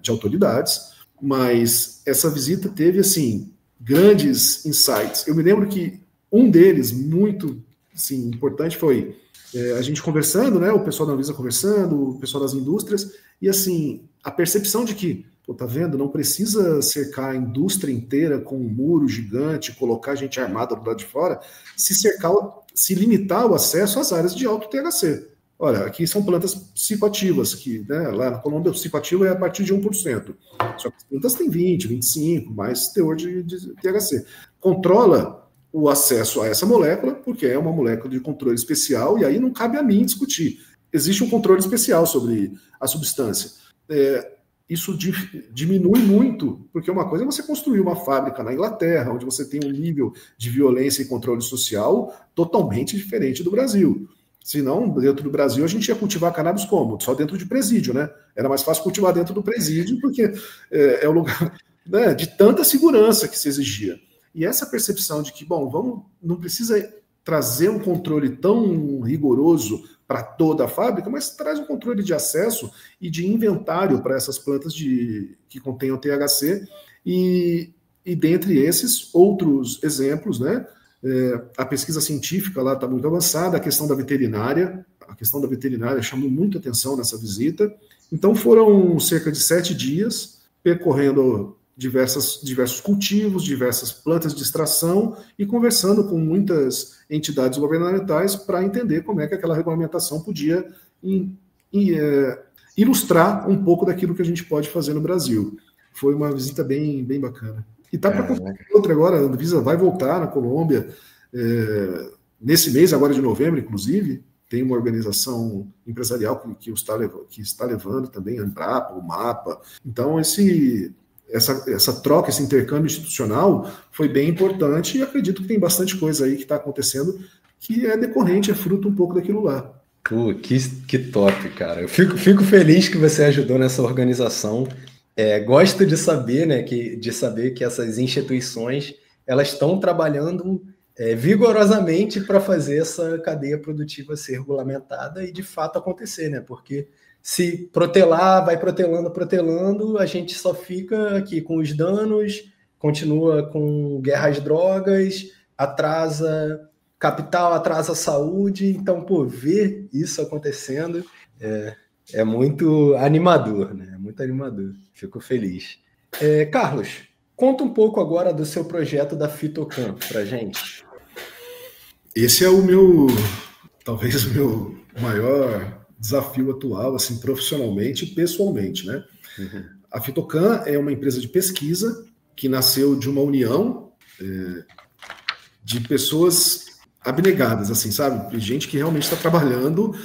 de autoridades. Mas essa visita teve, assim, grandes insights. Eu me lembro que um deles, muito assim, importante, foi a gente conversando, né, o pessoal da Anvisa conversando, o pessoal das indústrias, e assim, a percepção de que, pô, tá vendo, não precisa cercar a indústria inteira com um muro gigante, colocar gente armada do lado de fora, se limitar o acesso às áreas de alto THC. Olha, aqui são plantas psicoativas, que, né, lá na Colômbia o psicoativo é a partir de 1%. Só que as plantas têm 20, 25, mais teor de THC. Controla o acesso a essa molécula, porque é uma molécula de controle especial, e aí não cabe a mim discutir. Existe um controle especial sobre a substância. Isso diminui muito, porque uma coisa é você construir uma fábrica na Inglaterra, onde você tem um nível de violência e controle social totalmente diferente do Brasil. Senão, dentro do Brasil, a gente ia cultivar cannabis como? Só dentro de presídio, né? Era mais fácil cultivar dentro do presídio, porque é o lugar, né, de tanta segurança que se exigia. E essa percepção de que, bom, não precisa trazer um controle tão rigoroso para toda a fábrica, mas traz um controle de acesso e de inventário para essas plantas que contenham THC. E dentre esses, outros exemplos, né? A pesquisa científica lá está muito avançada, a questão da veterinária chamou muita atenção nessa visita. Então foram cerca de 7 dias percorrendo diversos cultivos, diversas plantas de extração e conversando com muitas entidades governamentais para entender como é que aquela regulamentação podia ilustrar um pouco daquilo que a gente pode fazer no Brasil. Foi uma visita bem, bem bacana. E está para acontecer outra agora, a Anvisa vai voltar na Colômbia, nesse mês agora de novembro, inclusive, tem uma organização empresarial que está levando também, a Embrapa, o MAPA. Então, essa troca, esse intercâmbio institucional foi bem importante, e acredito que tem bastante coisa aí que está acontecendo que é decorrente, é fruto um pouco daquilo lá. Pô, que top, cara. Eu fico feliz que você ajudou nessa organização. Gosto de saber, né, que essas instituições elas estão trabalhando vigorosamente para fazer essa cadeia produtiva ser regulamentada e de fato acontecer, né? Porque se protelar, vai protelando, a gente só fica aqui com os danos, continua com guerra às drogas, atrasa capital, atrasa saúde. Então, pô, ver isso acontecendo é muito animador, né? É muito animador. Fico feliz. Carlos, conta um pouco agora do seu projeto da Fitocan para gente. Esse é talvez o meu maior desafio atual, assim, profissionalmente e pessoalmente, né? Uhum. A Fitocan é uma empresa de pesquisa que nasceu de uma união de pessoas abnegadas, assim, sabe? Gente que realmente está trabalhando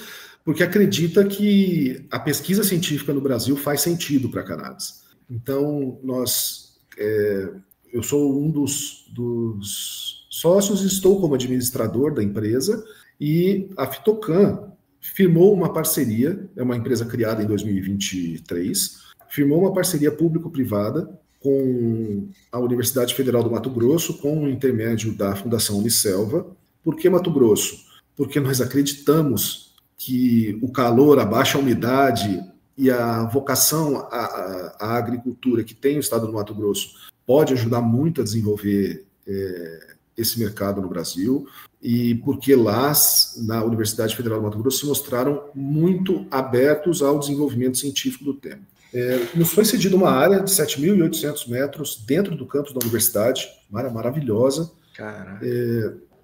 porque acredita que a pesquisa científica no Brasil faz sentido para a cannabis. Então, eu sou um dos sócios, estou como administrador da empresa, e a Fitocan firmou uma parceria, é uma empresa criada em 2023, firmou uma parceria público-privada com a Universidade Federal do Mato Grosso, com o intermédio da Fundação Unicelva. Por que Mato Grosso? Porque nós acreditamos que o calor, a baixa umidade e a vocação à agricultura que tem o estado do Mato Grosso pode ajudar muito a desenvolver esse mercado no Brasil, e porque lá, na Universidade Federal do Mato Grosso, se mostraram muito abertos ao desenvolvimento científico do tema. Nos foi cedida uma área de 7.800 metros dentro do campus da universidade, uma área maravilhosa,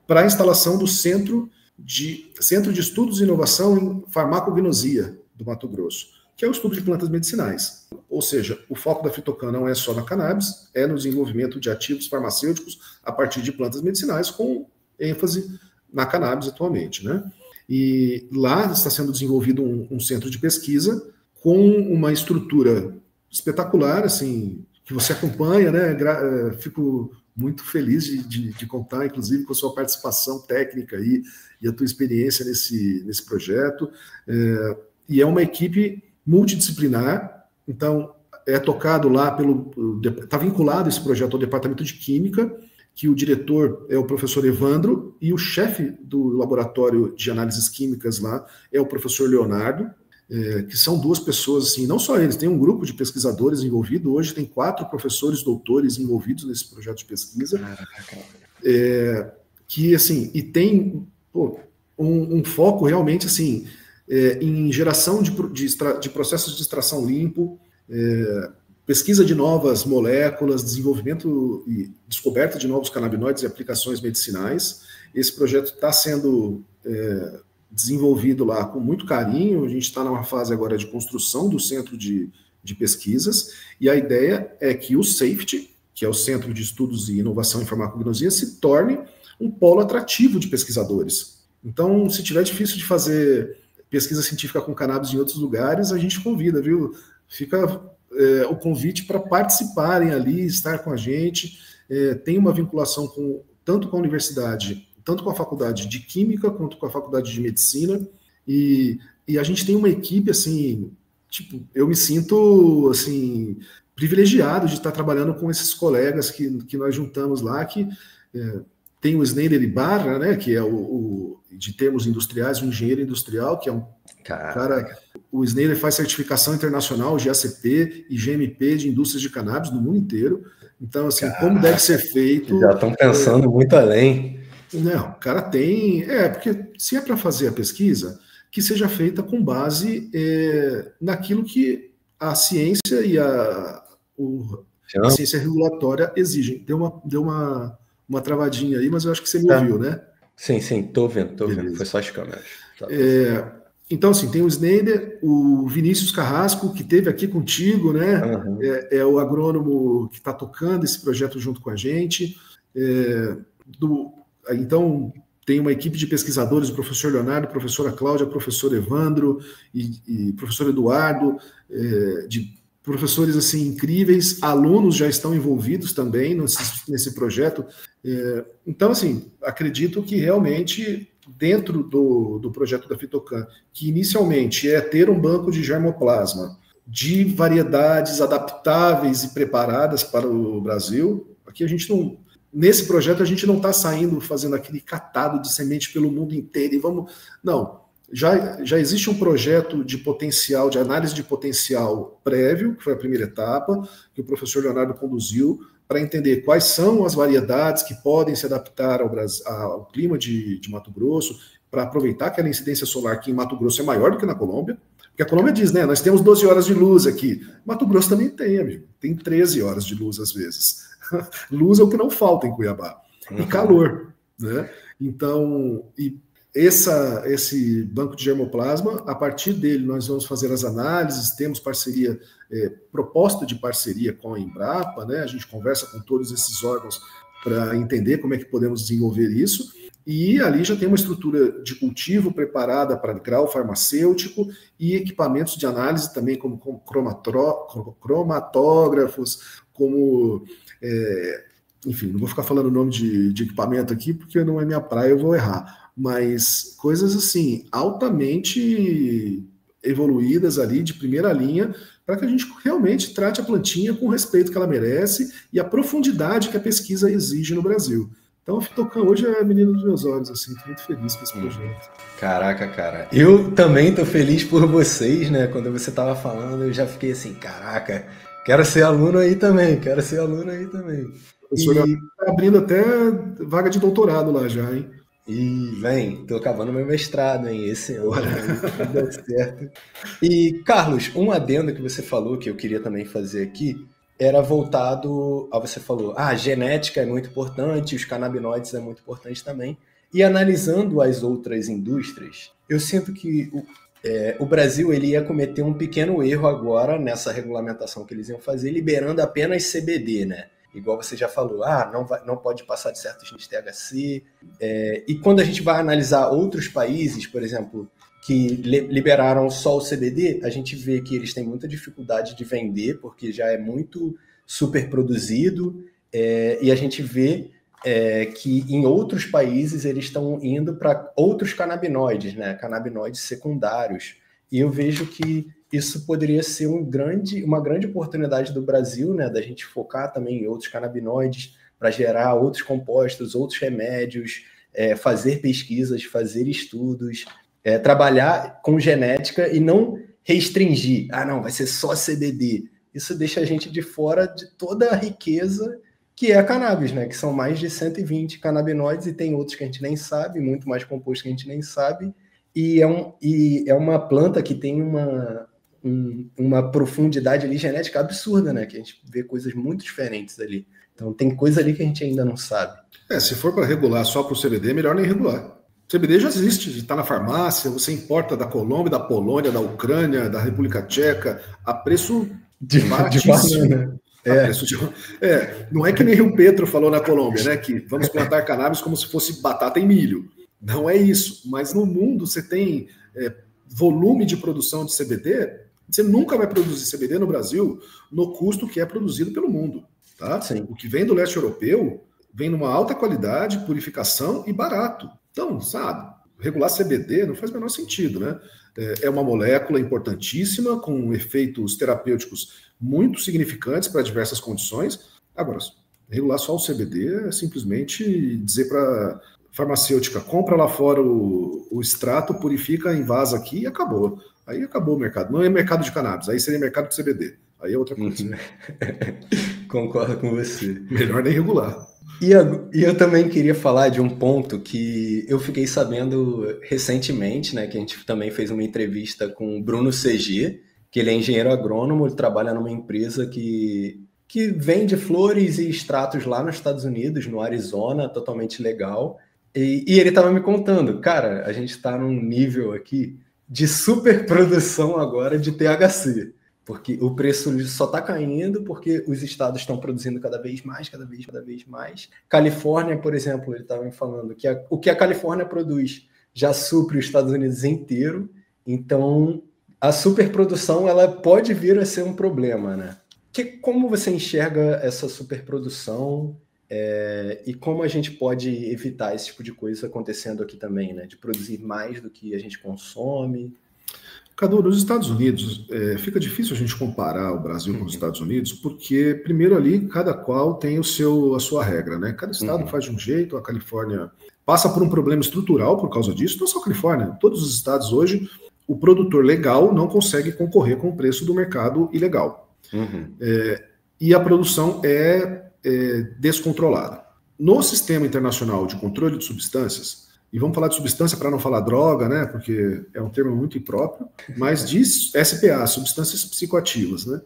para a instalação do Centro de Estudos e Inovação em Farmacognosia do Mato Grosso, que é o estudo de plantas medicinais. Ou seja, o foco da Fitocan não é só na cannabis, é no desenvolvimento de ativos farmacêuticos a partir de plantas medicinais, com ênfase na cannabis atualmente, né? E lá está sendo desenvolvido um centro de pesquisa com uma estrutura espetacular, assim, que você acompanha, né? Fico muito feliz de contar, inclusive, com a sua participação técnica aí, e a tua experiência nesse projeto. E é uma equipe multidisciplinar, então é tocado lá está vinculado esse projeto ao Departamento de Química, que o diretor é o professor Evandro, e o chefe do laboratório de análises químicas lá é o professor Leonardo, que são duas pessoas, assim, não só eles, tem um grupo de pesquisadores envolvido, hoje tem 4 professores doutores envolvidos nesse projeto de pesquisa, que, assim, e tem um foco realmente, assim, em geração de processos de extração limpo, pesquisa de novas moléculas, desenvolvimento e descoberta de novos canabinoides e aplicações medicinais. Esse projeto está sendo desenvolvido lá com muito carinho. A gente está numa fase agora de construção do centro de pesquisas, e a ideia é que o SAFETY, que é o Centro de Estudos e Inovação em Farmacognosia, se torne um polo atrativo de pesquisadores. Então, se tiver difícil de fazer pesquisa científica com cannabis em outros lugares, a gente convida, viu? Fica o convite para participarem ali, estar com a gente. Tem uma vinculação tanto com a universidade, tanto com a faculdade de Química, quanto com a faculdade de Medicina, e a gente tem uma equipe, assim, tipo, eu me sinto, assim, privilegiado de estar trabalhando com esses colegas que nós juntamos lá, que tem o Sneijder Ibarra, né, que é de termos industriais, um engenheiro industrial, que é um cara. O Sneijder faz certificação internacional, GACP e GMP de indústrias de cannabis no mundo inteiro. Então, assim, como deve ser feito... Já estão pensando muito além. Não, o cara tem... porque se é para fazer a pesquisa, que seja feita com base naquilo que a ciência e a ciência regulatória exigem. Deu uma travadinha aí, mas eu acho que você me ouviu, né? Sim, tô vendo. Foi só as câmeras. Então, assim, tem o Sneijder, o Vinícius Carrasco, que esteve aqui contigo, né? Uhum. É o agrônomo que está tocando esse projeto junto com a gente. Então, tem uma equipe de pesquisadores, o professor Leonardo, a professora Cláudia, o professor Evandro e professor Eduardo, de professores, assim, incríveis. Alunos já estão envolvidos também nesse projeto. Então, assim, acredito que realmente, dentro do projeto da Fitocan, que inicialmente é ter um banco de germoplasma de variedades adaptáveis e preparadas para o Brasil, aqui a gente nesse projeto a gente não está saindo fazendo aquele catado de semente pelo mundo inteiro e vamos... Não, já existe um projeto de potencial, de análise de potencial prévio, que foi a primeira etapa, que o professor Leonardo conduziu, para entender quais são as variedades que podem se adaptar ao clima de Mato Grosso, para aproveitar aquela incidência solar que em Mato Grosso é maior do que na Colômbia. Porque a Colômbia diz, né, nós temos 12 horas de luz aqui. Mato Grosso também tem, amigo. Tem 13 horas de luz às vezes. Luz é o que não falta em Cuiabá. E calor, né? Então, esse banco de germoplasma, a partir dele nós vamos fazer as análises, temos parceria, proposta de parceria com a Embrapa, né? A gente conversa com todos esses órgãos para entender como é que podemos desenvolver isso, e ali já tem uma estrutura de cultivo preparada para grau farmacêutico e equipamentos de análise também, como cromatógrafos, como... enfim, não vou ficar falando o nome de equipamento aqui, porque não é minha praia, eu vou errar. Mas coisas assim, altamente evoluídas ali, de primeira linha, para que a gente realmente trate a plantinha com o respeito que ela merece e a profundidade que a pesquisa exige no Brasil. Então, a Fitocan hoje é a menina dos meus olhos, assim, estou muito feliz com esse projeto. Caraca, cara. Eu também estou feliz por vocês, né? Quando você estava falando, eu já fiquei assim, caraca, quero ser aluno aí também, quero ser aluno aí também. O professor está abrindo até vaga de doutorado lá já, hein? E, vem, tô acabando meu mestrado, hein, esse ano, aí, deu certo. E, Carlos, um adendo que você falou, que eu queria também fazer aqui, era voltado a você falou, genética é muito importante, os canabinoides é muito importante também, e analisando as outras indústrias, eu sinto que o Brasil ele ia cometer um pequeno erro agora nessa regulamentação que eles iam fazer, liberando apenas CBD, né? Igual você já falou, não pode passar de certos níveis de THC. E quando a gente vai analisar outros países, por exemplo, que liberaram só o CBD, a gente vê que eles têm muita dificuldade de vender, porque já é muito super produzido, e a gente vê que em outros países eles estão indo para outros canabinoides, né? Canabinoides secundários. E eu vejo que isso poderia ser uma grande oportunidade do Brasil, né, da gente focar também em outros canabinoides para gerar outros compostos, outros remédios, fazer pesquisas, fazer estudos, trabalhar com genética e não restringir. Não, vai ser só CBD. Isso deixa a gente de fora de toda a riqueza que é a cannabis, né, que são mais de 120 canabinoides e tem outros que a gente nem sabe, muito mais composto que a gente nem sabe, e é uma planta que tem uma profundidade ali genética absurda, né? Que a gente vê coisas muito diferentes ali. Então tem coisa ali que a gente ainda não sabe. Se for para regular só para o CBD, é melhor nem regular. O CBD já existe, está na farmácia, você importa da Colômbia, da Polônia, da Ucrânia, da República Tcheca, a preço baratíssimo. Banana. Não é que nem o Petro falou na Colômbia, né? Que vamos plantar cannabis como se fosse batata e milho. Não é isso. Mas no mundo você tem volume de produção de CBD. Você nunca vai produzir CBD no Brasil no custo que é produzido pelo mundo. Tá? O que vem do leste europeu vem numa alta qualidade, purificação e barato. Então, sabe, regular CBD não faz o menor sentido, né? É uma molécula importantíssima, com efeitos terapêuticos muito significantes para diversas condições. Agora, regular só o CBD é simplesmente dizer para farmacêutica, compra lá fora o extrato, purifica, invasa aqui e acabou. Aí acabou o mercado. Não é mercado de cannabis, aí seria mercado de CBD. Aí é outra coisa. Concordo com você. Melhor nem regular. E eu também queria falar de um ponto que eu fiquei sabendo recentemente, né? Que a gente também fez uma entrevista com o Bruno CG, que ele é engenheiro agrônomo, ele trabalha numa empresa que vende flores e extratos lá nos Estados Unidos, no Arizona, totalmente legal. E ele estava me contando, cara, a gente está num nível aqui de superprodução agora de THC, porque o preço só está caindo porque os estados estão produzindo cada vez mais. Califórnia, por exemplo, ele estava me falando que o que a Califórnia produz já supre os Estados Unidos inteiro, então a superprodução ela pode vir a ser um problema, né? Como você enxerga essa superprodução e como a gente pode evitar esse tipo de coisa acontecendo aqui também, né? De produzir mais do que a gente consome? Cadu, nos Estados Unidos, fica difícil a gente comparar o Brasil com os Estados Unidos, porque, primeiro ali, cada qual tem a sua regra, né? Cada estado faz de um jeito, a Califórnia passa por um problema estrutural por causa disso, não só a Califórnia, todos os estados hoje, o produtor legal não consegue concorrer com o preço do mercado ilegal. E a produção é descontrolada. No sistema internacional de controle de substâncias, e vamos falar de substância para não falar droga, né? Porque é um termo muito impróprio, mas diz SPA, substâncias psicoativas, né?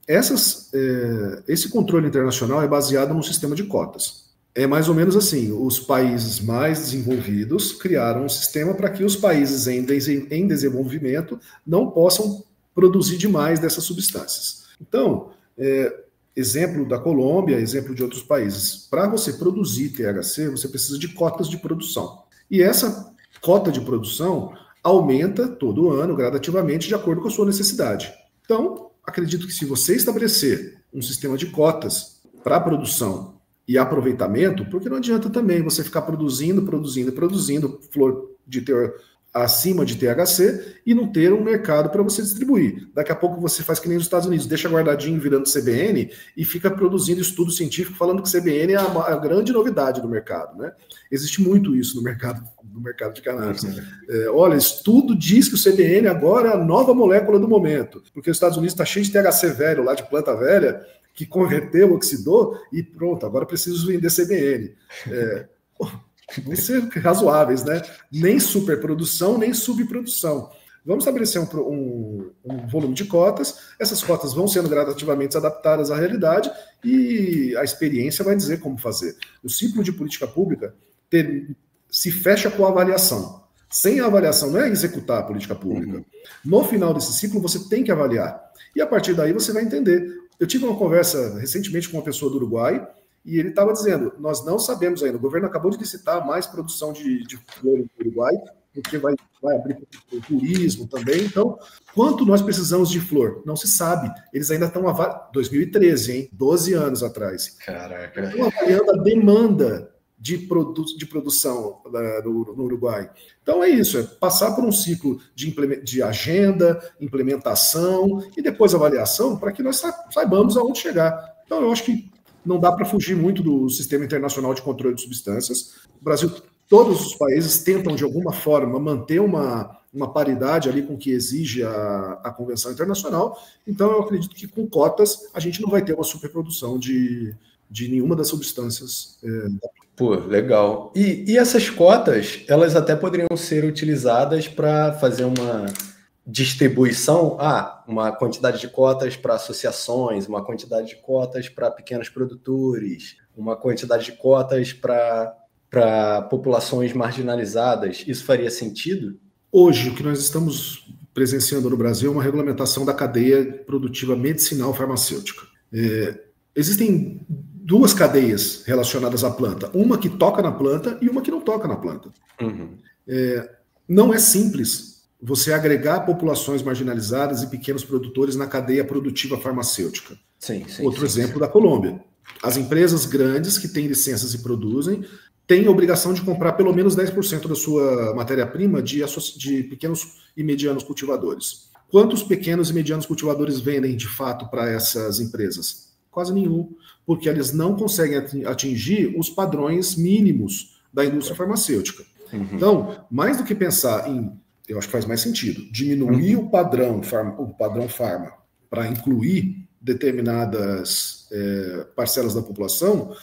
Esse controle internacional é baseado num sistema de cotas. É mais ou menos assim: os países mais desenvolvidos criaram um sistema para que os países em desenvolvimento não possam produzir demais dessas substâncias. Então, exemplo da Colômbia, exemplo de outros países. Para você produzir THC, você precisa de cotas de produção. E essa cota de produção aumenta todo ano, gradativamente, de acordo com a sua necessidade. Então, acredito que se você estabelecer um sistema de cotas para produção e aproveitamento, porque não adianta também você ficar produzindo flor de teor acima de THC e não ter um mercado para você distribuir. Daqui a pouco você faz que nem os Estados Unidos, deixa guardadinho virando CBN e fica produzindo estudo científico falando que CBN é a grande novidade do mercado, né? Existe muito isso no mercado de cannabis. Olha, estudo diz que o CBN agora é a nova molécula do momento, porque os Estados Unidos está cheio de THC velho lá, de planta velha, que converteu, oxidou e pronto, agora preciso vender CBN. Vão ser razoáveis, né? Nem superprodução, nem subprodução. Vamos estabelecer um volume de cotas, essas cotas vão sendo gradativamente adaptadas à realidade e a experiência vai dizer como fazer. O ciclo de política pública se fecha com a avaliação. Sem a avaliação não é executar a política pública. No final desse ciclo você tem que avaliar. E a partir daí você vai entender. Eu tive uma conversa recentemente com uma pessoa do Uruguai, e ele estava dizendo, nós não sabemos ainda, o governo acabou de licitar mais produção de flor no Uruguai, porque vai abrir o turismo também, então, quanto nós precisamos de flor? Não se sabe, eles ainda estão 2013, hein? 12 anos atrás. Caraca. Estão avaliando a demanda de produção no Uruguai. Então é isso, é passar por um ciclo de agenda, implementação e depois avaliação para que nós saibamos aonde chegar. Então eu acho que não dá para fugir muito do sistema internacional de controle de substâncias. O Brasil, todos os países tentam, de alguma forma, manter uma paridade ali com o que exige a Convenção Internacional. Então, eu acredito que com cotas a gente não vai ter uma superprodução de nenhuma das substâncias. Pô, legal. E essas cotas, elas até poderiam ser utilizadas para fazer uma distribuição, uma quantidade de cotas para associações, uma quantidade de cotas para pequenos produtores, uma quantidade de cotas para populações marginalizadas. Isso faria sentido? Hoje, o que nós estamos presenciando no Brasil é uma regulamentação da cadeia produtiva medicinal farmacêutica. Existem duas cadeias relacionadas à planta, uma que toca na planta e uma que não toca na planta. Não é simples você agregar populações marginalizadas e pequenos produtores na cadeia produtiva farmacêutica. Outro exemplo da Colômbia. As empresas grandes que têm licenças e produzem têm a obrigação de comprar pelo menos 10% da sua matéria-prima de pequenos e medianos cultivadores. Quantos pequenos e medianos cultivadores vendem de fato para essas empresas? Quase nenhum, porque eles não conseguem atingir os padrões mínimos da indústria farmacêutica. Então, mais do que pensar eu acho que faz mais sentido, diminuir o padrão farma para incluir determinadas parcelas da população,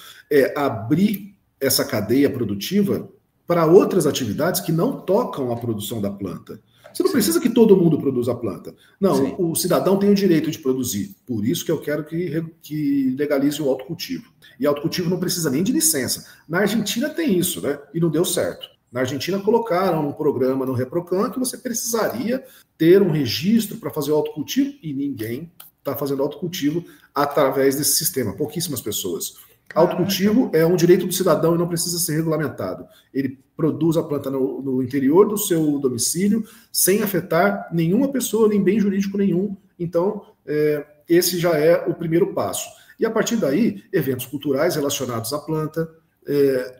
abrir essa cadeia produtiva para outras atividades que não tocam a produção da planta. Você não precisa que todo mundo produza a planta. Não, o cidadão tem o direito de produzir. Por isso que eu quero que legalize o autocultivo. E autocultivo não precisa nem de licença. Na Argentina tem isso, né? E não deu certo. Na Argentina colocaram um programa no Reprocan que você precisaria ter um registro para fazer o autocultivo e ninguém está fazendo autocultivo através desse sistema. Pouquíssimas pessoas. Autocultivo é um direito do cidadão e não precisa ser regulamentado. Ele produz a planta no interior do seu domicílio, sem afetar nenhuma pessoa, nem bem jurídico nenhum. Então, esse já é o primeiro passo. E a partir daí, eventos culturais relacionados à planta,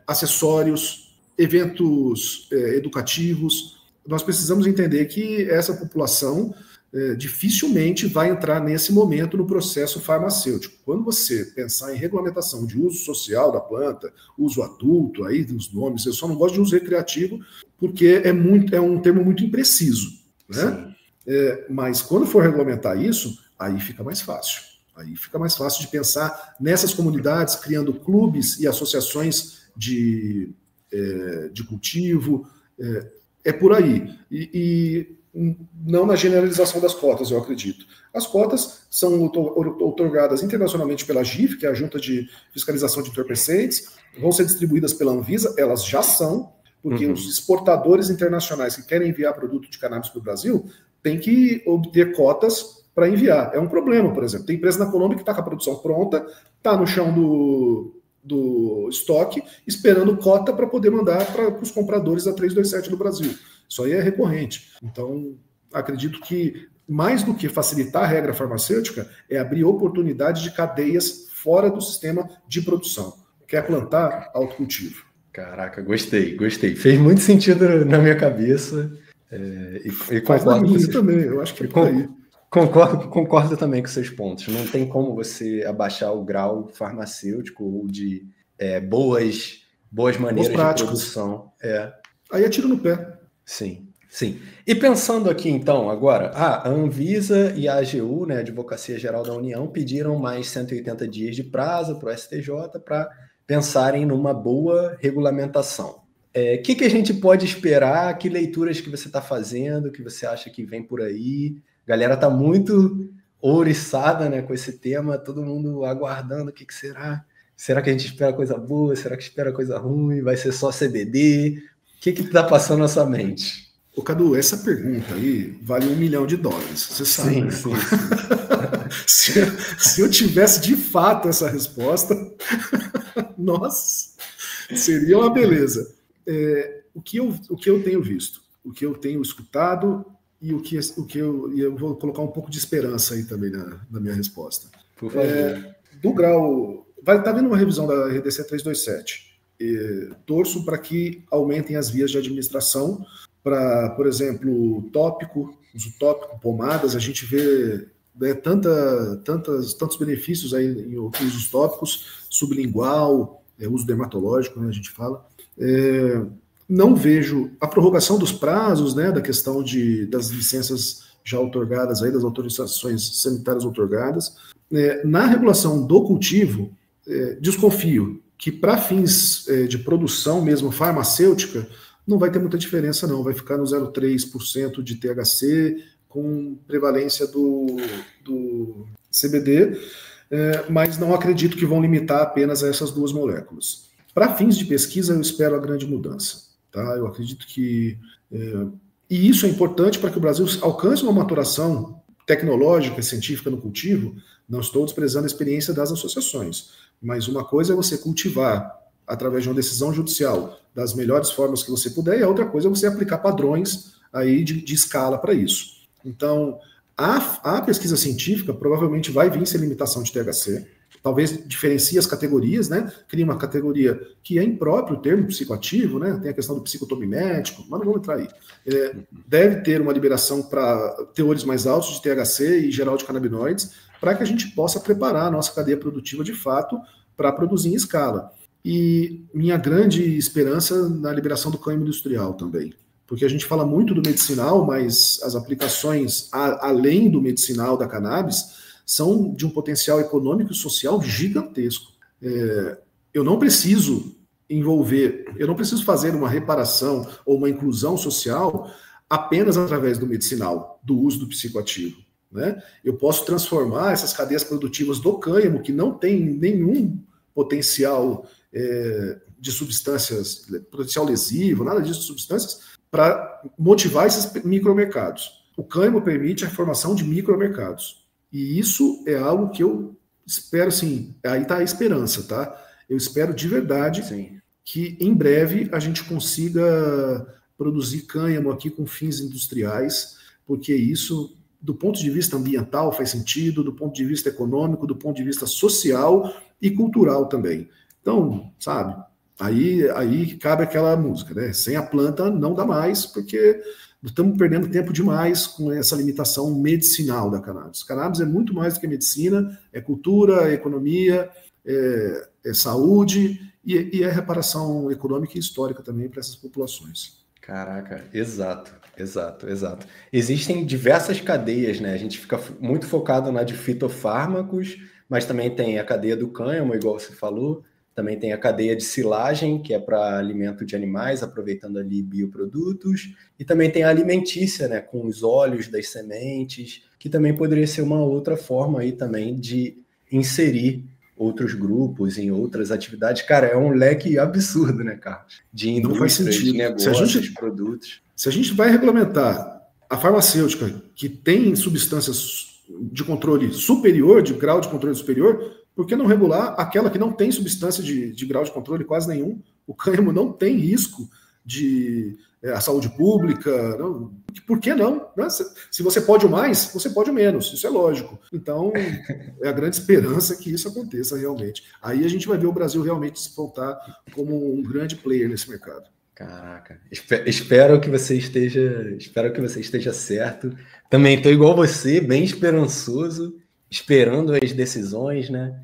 acessórios, eventos educativos, nós precisamos entender que essa população dificilmente vai entrar nesse momento no processo farmacêutico. Quando você pensar em regulamentação de uso social da planta, uso adulto, aí dos nomes, eu só não gosto de uso recreativo, porque é um termo muito impreciso, né? Mas quando for regulamentar isso, aí fica mais fácil. Aí fica mais fácil de pensar nessas comunidades, criando clubes e associações de cultivo, é por aí. E não na generalização das cotas, eu acredito. As cotas são outorgadas internacionalmente pela GIF, que é a Junta de Fiscalização de Entorpecentes, vão ser distribuídas pela Anvisa, elas já são, porque os exportadores internacionais que querem enviar produto de cannabis para o Brasil têm que obter cotas para enviar. É um problema, por exemplo. Tem empresa na Colômbia que está com a produção pronta, está no chão do estoque, esperando cota para poder mandar para os compradores da 327 no Brasil. Isso aí é recorrente. Então, acredito que, mais do que facilitar a regra farmacêutica, é abrir oportunidade de cadeias fora do sistema de produção. Quer plantar? Autocultivo. Caraca, gostei. Fez muito sentido na minha cabeça. E concordo com também, eu acho que é por aí. Concordo também com seus pontos. Não tem como você abaixar o grau farmacêutico ou de boas maneiras de produção. Aí é tiro no pé. Sim. E pensando aqui, então, agora, a Anvisa e a AGU, né, Advocacia Geral da União, pediram mais 180 dias de prazo para o STJ para pensarem numa boa regulamentação. O que a gente pode esperar? Que leituras que você está fazendo, que você acha que vem por aí? A galera está muito ouriçada, né, com esse tema, todo mundo aguardando o que será. Será que a gente espera coisa boa? Será que espera coisa ruim? Vai ser só CBD? O que está passando na sua mente? Ô, Cadu, essa pergunta aí vale $1 milhão, você sabe. Sim, sim. Se eu tivesse de fato essa resposta, nossa, seria uma beleza. O que eu tenho visto, o que eu tenho escutado e eu vou colocar um pouco de esperança aí também na minha resposta. Por favor. Do grau... Vai estar vindo uma revisão da RDC 327. Torço para que aumentem as vias de administração para, por exemplo, uso tópico, pomadas. A gente vê tantos benefícios aí em usos tópicos, sublingual, uso dermatológico, né, a gente fala. Não vejo a prorrogação dos prazos, né, da questão das licenças já outorgadas, aí, das autorizações sanitárias outorgadas. Na regulação do cultivo, desconfio que para fins de produção mesmo farmacêutica, não vai ter muita diferença não, vai ficar no 0,3% de THC, com prevalência do CBD, mas não acredito que vão limitar apenas a essas duas moléculas. Para fins de pesquisa, eu espero a grande mudança. Tá? Eu acredito que... e isso é importante para que o Brasil alcance uma maturação tecnológica e científica no cultivo. Não estou desprezando a experiência das associações, mas uma coisa é você cultivar através de uma decisão judicial das melhores formas que você puder, e a outra coisa é você aplicar padrões aí de escala para isso. Então, a pesquisa científica provavelmente vai vir sem limitação de THC, talvez diferencie as categorias, né? Cria uma categoria que é impróprio o termo psicoativo, né? Tem a questão do psicotomimético, mas não vamos entrar aí. Deve ter uma liberação para teores mais altos de THC e geral de canabinoides, para que a gente possa preparar a nossa cadeia produtiva de fato para produzir em escala. E minha grande esperança na liberação do cânhamo industrial também. Porque a gente fala muito do medicinal, mas as aplicações além do medicinal da cannabis são de um potencial econômico e social gigantesco. Eu não preciso fazer uma reparação ou uma inclusão social apenas através do medicinal, do uso do psicoativo. Né? Eu posso transformar essas cadeias produtivas do cânhamo, que não tem nenhum potencial de substâncias, potencial lesivo, nada disso de substâncias, para motivar esses micromercados. O cânhamo permite a formação de micromercados. E isso é algo que eu espero, assim, aí está a esperança, tá? Eu espero de verdade que em breve a gente consiga produzir cânhamo aqui com fins industriais, porque isso, do ponto de vista ambiental, faz sentido, do ponto de vista econômico, do ponto de vista social e cultural também. Então, sabe, aí cabe aquela música, né? Sem a planta não dá mais, porque estamos perdendo tempo demais com essa limitação medicinal da cannabis. Cannabis é muito mais do que medicina, é cultura, é economia, é saúde e é reparação econômica e histórica também para essas populações. Caraca, exato. Existem diversas cadeias, né? A gente fica muito focado na de fitofármacos, mas também tem a cadeia do cânhamo, igual você falou, também tem a cadeia de silagem, que é para alimento de animais, aproveitando ali bioprodutos, e também tem a alimentícia, né, com os óleos das sementes, que também poderia ser uma outra forma aí também de inserir outros grupos em outras atividades. Cara, é um leque absurdo, né, Carlos? De indústrias, de negócios, produtos. Se a gente vai regulamentar a farmacêutica que tem substâncias de controle superior, de grau de controle superior, por que não regular aquela que não tem substância de grau de controle quase nenhum? O cânhamo não tem risco de a saúde pública. Não, por que não? Né? Se você pode o mais, você pode o menos. Isso é lógico. Então, é a grande esperança que isso aconteça realmente. Aí a gente vai ver o Brasil realmente despontar como um grande player nesse mercado. Caraca, espero que você esteja certo. Também estou igual você, bem esperançoso, esperando as decisões, né?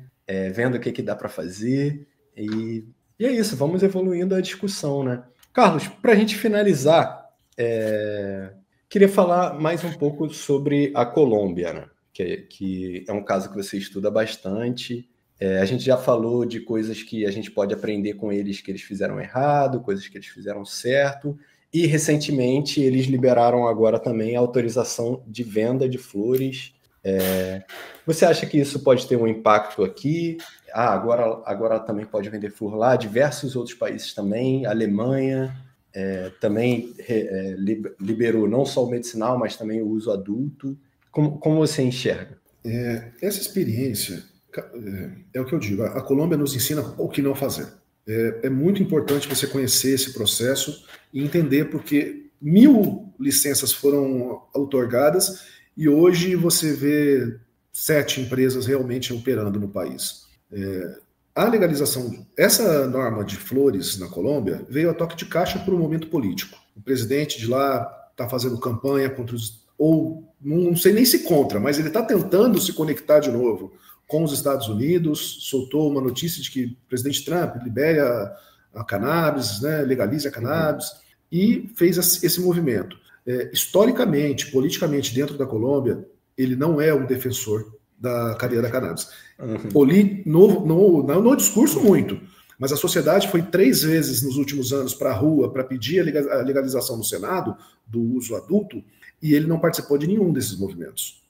Vendo o que dá para fazer. E é isso, vamos evoluindo a discussão, né? Carlos, para a gente finalizar, queria falar mais um pouco sobre a Colômbia, né? Que é um caso que você estuda bastante. A gente já falou de coisas que a gente pode aprender com eles que eles fizeram errado, coisas que eles fizeram certo, e recentemente eles liberaram agora também a autorização de venda de flores. Você acha que isso pode ter um impacto aqui? Agora também pode vender flor lá, diversos outros países também, a Alemanha também liberou não só o medicinal, mas também o uso adulto. Como você enxerga? Essa experiência... É o que eu digo, a Colômbia nos ensina o que não fazer. É muito importante você conhecer esse processo e entender porque 1000 licenças foram outorgadas e hoje você vê 7 empresas realmente operando no país. A legalização, essa norma de flores na Colômbia veio a toque de caixa por um momento político. O presidente de lá está fazendo campanha contra os... ou não sei nem se contra, mas ele está tentando se conectar de novo com os Estados Unidos, soltou uma notícia de que o presidente Trump libere a cannabis, né, legalize a cannabis, e fez esse movimento. Historicamente, politicamente, dentro da Colômbia, ele não é um defensor da cadeia da cannabis. No discurso, muito, mas a sociedade foi 3 vezes nos últimos anos para a rua para pedir a legalização no Senado do uso adulto, e ele não participou de nenhum desses movimentos.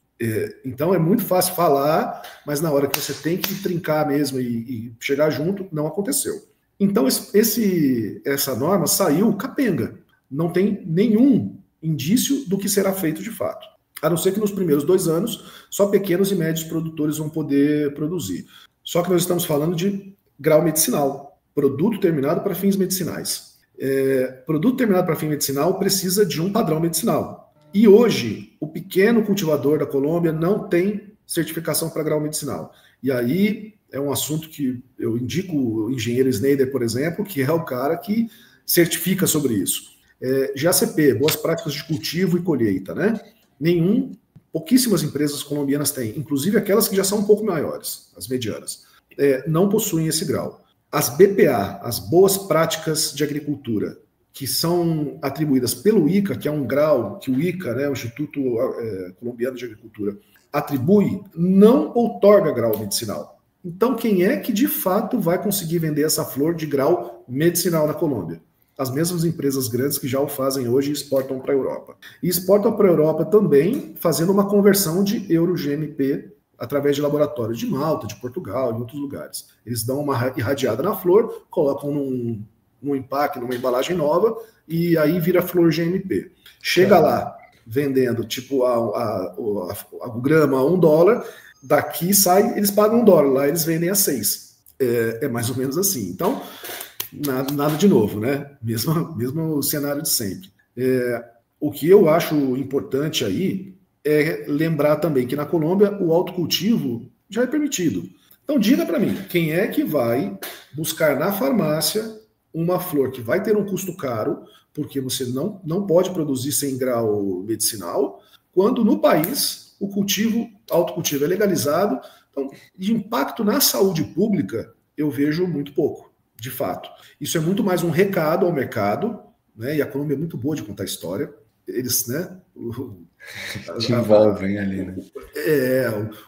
Então é muito fácil falar, mas na hora que você tem que trincar mesmo e chegar junto, não aconteceu. Então essa norma saiu capenga. Não tem nenhum indício do que será feito de fato. A não ser que nos primeiros 2 anos, só pequenos e médios produtores vão poder produzir. Só que nós estamos falando de grau medicinal, produto terminado para fins medicinais. Produto terminado para fim medicinal precisa de um padrão medicinal. E hoje, o pequeno cultivador da Colômbia não tem certificação para grau medicinal. E aí é um assunto que eu indico o engenheiro Snyder, por exemplo, que é o cara que certifica sobre isso. GACP, boas práticas de cultivo e colheita, né? Pouquíssimas empresas colombianas têm, inclusive aquelas que já são um pouco maiores, as medianas, não possuem esse grau. As BPA, as boas práticas de agricultura, que são atribuídas pelo ICA, que é um grau que o ICA, né, o Instituto Colombiano de Agricultura, atribui, não outorga grau medicinal. Então, quem é que de fato vai conseguir vender essa flor de grau medicinal na Colômbia? As mesmas empresas grandes que já o fazem hoje e exportam para a Europa. E exportam para a Europa também fazendo uma conversão de Euro-GMP através de laboratórios de Malta, de Portugal e outros lugares. Eles dão uma irradiada na flor, colocam num empaque, numa embalagem nova, e aí vira flor GMP. Chega lá, vendendo tipo a grama a $1, daqui sai, eles pagam $1, lá eles vendem a 6. É mais ou menos assim. Então, nada de novo, né? Mesmo cenário de sempre. O que eu acho importante aí é lembrar também que na Colômbia o autocultivo já é permitido. Então diga para mim, quem é que vai buscar na farmácia uma flor que vai ter um custo caro, porque você não pode produzir sem grau medicinal, quando no país o autocultivo é legalizado. Então, de impacto na saúde pública, eu vejo muito pouco, de fato. Isso é muito mais um recado ao mercado, né? E a Colômbia é muito boa de contar história. Eles, né? Te envolvem ali, né?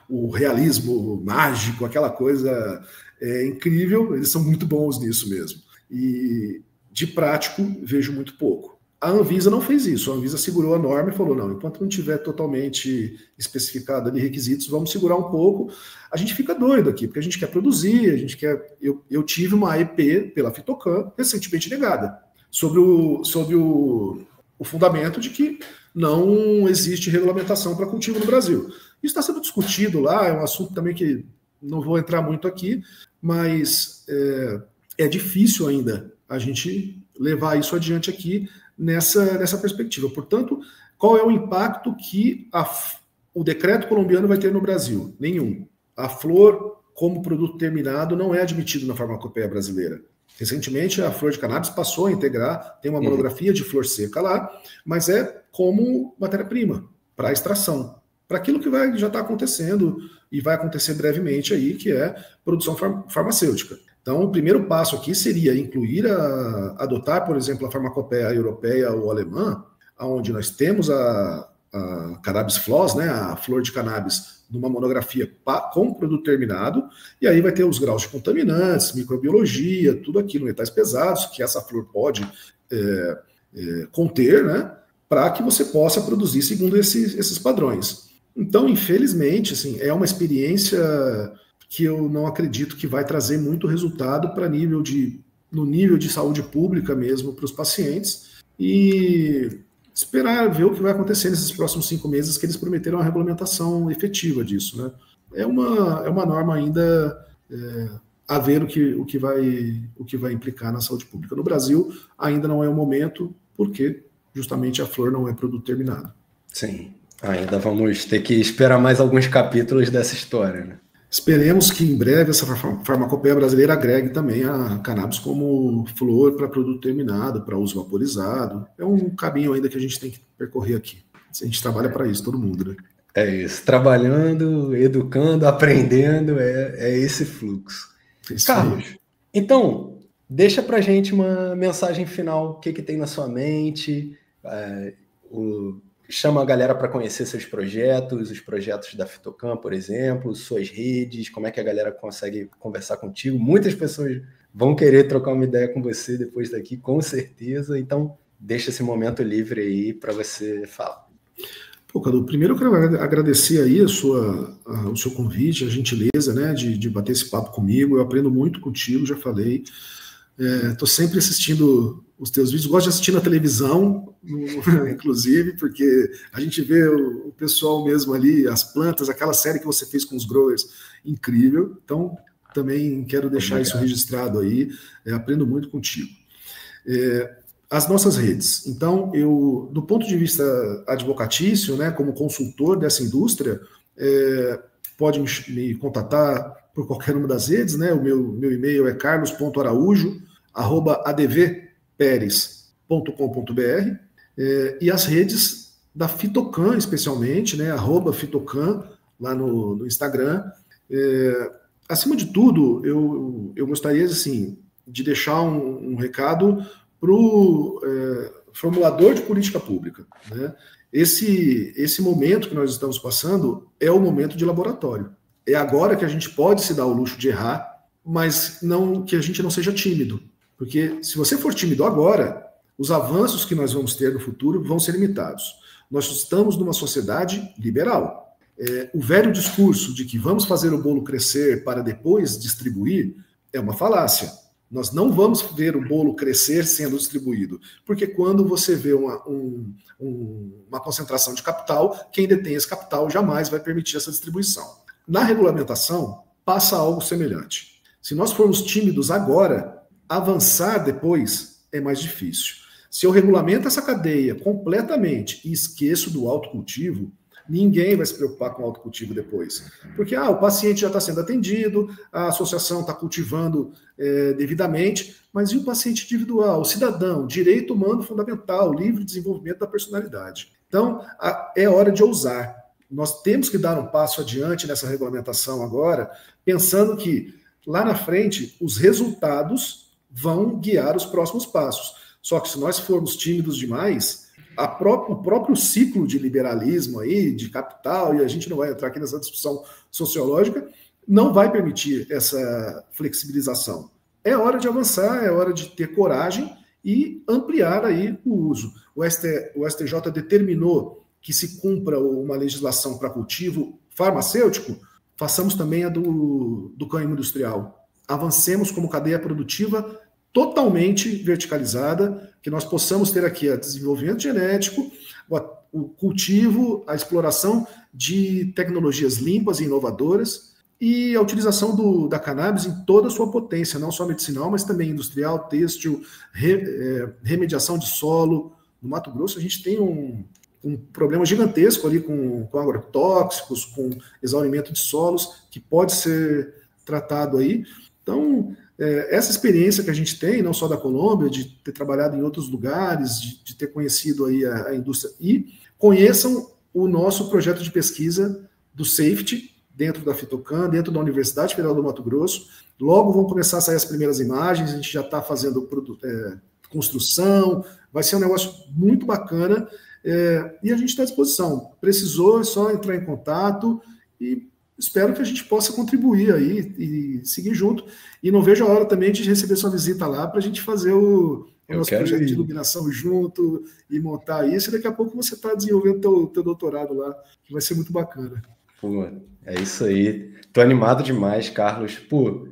O realismo mágico, aquela coisa incrível, eles são muito bons nisso mesmo. E de prático, vejo muito pouco. A Anvisa não fez isso. A Anvisa segurou a norma e falou, não, enquanto não tiver totalmente especificado ali requisitos, vamos segurar um pouco. A gente fica doido aqui, porque a gente quer produzir, a gente quer... Eu tive uma EP pela Fitocan recentemente negada, sobre o fundamento de que não existe regulamentação para cultivo no Brasil. Isso está sendo discutido lá, é um assunto também que não vou entrar muito aqui, mas é difícil ainda a gente levar isso adiante aqui nessa perspectiva. Portanto, qual é o impacto que o decreto colombiano vai ter no Brasil? Nenhum. A flor, como produto terminado, não é admitido na farmacopeia brasileira. Recentemente, a flor de cannabis passou a integrar, tem uma monografia de flor seca lá, mas é como matéria-prima para extração, para aquilo que já está acontecendo e vai acontecer brevemente aí, que é produção farmacêutica. Então, o primeiro passo aqui seria incluir, adotar, por exemplo, a farmacopeia europeia ou alemã, onde nós temos a cannabis floss, né, a flor de cannabis, numa monografia com produto terminado, e aí vai ter os graus de contaminantes, microbiologia, tudo aquilo, metais pesados, que essa flor pode conter, né, para que você possa produzir segundo esses padrões. Então, infelizmente, assim, é uma experiência que eu não acredito que vai trazer muito resultado para no nível de saúde pública mesmo para os pacientes, e esperar ver o que vai acontecer nesses próximos 5 meses, que eles prometeram a regulamentação efetiva disso, né? É uma norma ainda a ver o que vai implicar na saúde pública. No Brasil, ainda não é o momento, porque justamente a flor não é produto terminado. Sim, ainda vamos ter que esperar mais alguns capítulos dessa história, né? Esperemos que em breve essa farmacopeia brasileira agregue também a cannabis como flor para produto terminado, para uso vaporizado. É um caminho ainda que a gente tem que percorrer aqui. A gente trabalha para isso, todo mundo, né? É isso, trabalhando, educando, aprendendo, é esse fluxo. Isso Carlos, aí. Então, deixa pra gente uma mensagem final, o que tem na sua mente, chama a galera para conhecer seus projetos, os projetos da Fitocan, por exemplo, suas redes, como é que a galera consegue conversar contigo. Muitas pessoas vão querer trocar uma ideia com você depois daqui, com certeza. Então, deixa esse momento livre aí para você falar. Pô, Cadu, primeiro eu quero agradecer aí o seu convite, a gentileza, né, de bater esse papo comigo. Eu aprendo muito contigo, já falei. Estou sempre assistindo os teus vídeos, gosto de assistir na televisão, inclusive, porque a gente vê o pessoal mesmo ali, as plantas, aquela série que você fez com os growers, incrível. Então, também quero deixar isso registrado aí, aprendo muito contigo. As nossas redes. Então, do ponto de vista advocatício, né, como consultor dessa indústria, pode me contatar por qualquer uma das redes, né? O meu e-mail é carlos.araújo@advperes.com.br, e as redes da Fitocan, especialmente, né? @Fitocan, lá no Instagram. Acima de tudo, eu gostaria, assim, de deixar um recado para o formulador de política pública, né? Esse momento que nós estamos passando é o momento de laboratório. É agora que a gente pode se dar o luxo de errar, mas não que a gente não seja tímido. Porque se você for tímido agora, os avanços que nós vamos ter no futuro vão ser limitados. Nós estamos numa sociedade liberal. O velho discurso de que vamos fazer o bolo crescer para depois distribuir é uma falácia. Nós não vamos ver o bolo crescer sendo distribuído, porque quando você vê uma concentração de capital, quem detém esse capital jamais vai permitir essa distribuição. Na regulamentação, passa algo semelhante. Se nós formos tímidos agora, avançar depois é mais difícil. Se eu regulamento essa cadeia completamente e esqueço do autocultivo, ninguém vai se preocupar com autocultivo depois. Porque o paciente já está sendo atendido, a associação está cultivando devidamente, mas e o paciente individual, o cidadão, direito humano fundamental, livre desenvolvimento da personalidade. Então, é hora de ousar. Nós temos que dar um passo adiante nessa regulamentação agora, pensando que lá na frente os resultados vão guiar os próximos passos. Só que se nós formos tímidos demais, o próprio ciclo de liberalismo aí, de capital, e a gente não vai entrar aqui nessa discussão sociológica, não vai permitir essa flexibilização. É hora de avançar, é hora de ter coragem e ampliar aí o uso. O STJ determinou que se cumpra uma legislação para cultivo farmacêutico, façamos também a do cânhamo industrial. Avancemos como cadeia produtiva totalmente verticalizada, que nós possamos ter aqui o desenvolvimento genético, o cultivo, a exploração de tecnologias limpas e inovadoras e a utilização da cannabis em toda a sua potência, não só medicinal, mas também industrial, têxtil, remediação de solo. No Mato Grosso a gente tem um problema gigantesco ali com agrotóxicos, com exaurimento de solos, que pode ser tratado aí. Então, essa experiência que a gente tem, não só da Colômbia, de ter trabalhado em outros lugares, de ter conhecido aí a indústria, e conheçam o nosso projeto de pesquisa do Safety, dentro da Fitocan, dentro da Universidade Federal do Mato Grosso. Logo vão começar a sair as primeiras imagens, a gente já está fazendo construção, vai ser um negócio muito bacana, e a gente está à disposição. Precisou, é só entrar em contato e espero que a gente possa contribuir aí e seguir junto. E não vejo a hora também de receber sua visita lá para a gente fazer o nosso projeto de iluminação junto e montar isso. E daqui a pouco você está desenvolvendo o teu doutorado lá, que vai ser muito bacana. Pô, é isso aí. Tô animado demais, Carlos. Pô,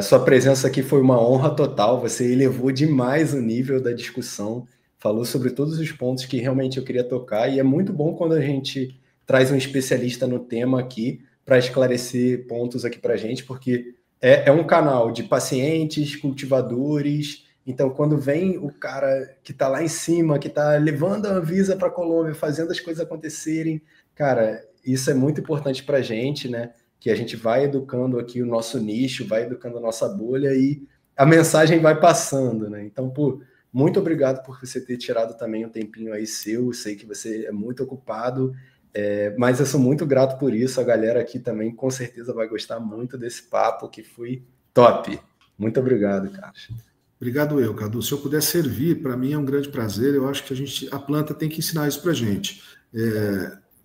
sua presença aqui foi uma honra total. Você elevou demais o nível da discussão. Falou sobre todos os pontos que realmente eu queria tocar, e é muito bom quando a gente traz um especialista no tema aqui para esclarecer pontos aqui para a gente, porque é um canal de pacientes, cultivadores, então quando vem o cara que está lá em cima, que está levando a Anvisa para a Colômbia, fazendo as coisas acontecerem, cara, isso é muito importante para a gente, né? Que a gente vai educando aqui o nosso nicho, vai educando a nossa bolha e a mensagem vai passando, né? Então, pô, muito obrigado por você ter tirado também um tempinho aí seu. Eu sei que você é muito ocupado, mas eu sou muito grato por isso. A galera aqui também com certeza vai gostar muito desse papo, que foi top. Muito obrigado, Carlos. Obrigado eu, Cadu. Se eu puder servir, para mim é um grande prazer. Eu acho que a planta tem que ensinar isso para a gente.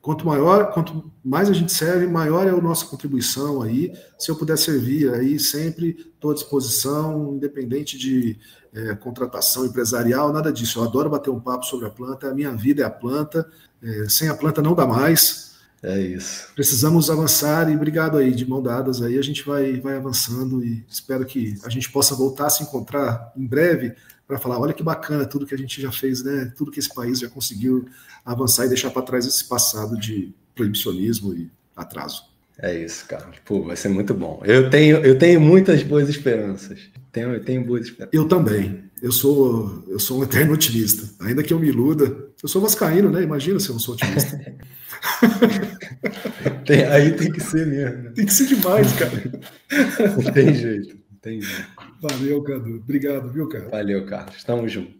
Quanto mais a gente serve, maior é a nossa contribuição aí. Se eu puder servir aí, sempre estou à disposição, independente de contratação empresarial, nada disso. Eu adoro bater um papo sobre a planta, a minha vida é a planta, sem a planta não dá mais. É isso. Precisamos avançar e obrigado aí, de mão dadas aí, a gente vai avançando e espero que a gente possa voltar a se encontrar em breve para falar, olha que bacana tudo que a gente já fez, né? Tudo que esse país já conseguiu avançar e deixar para trás esse passado de proibicionismo e atraso. É isso, cara. Pô, vai ser muito bom. Eu tenho muitas boas esperanças. Eu tenho boas esperanças. Eu também. Eu sou um eterno otimista. Ainda que eu me iluda. Eu sou vascaíno, né? Imagina se eu não sou otimista. Aí tem que ser mesmo. Né? Tem que ser demais, cara. Não tem jeito. Valeu, Cadu. Obrigado, viu, cara? Valeu, Carlos. Tamo junto.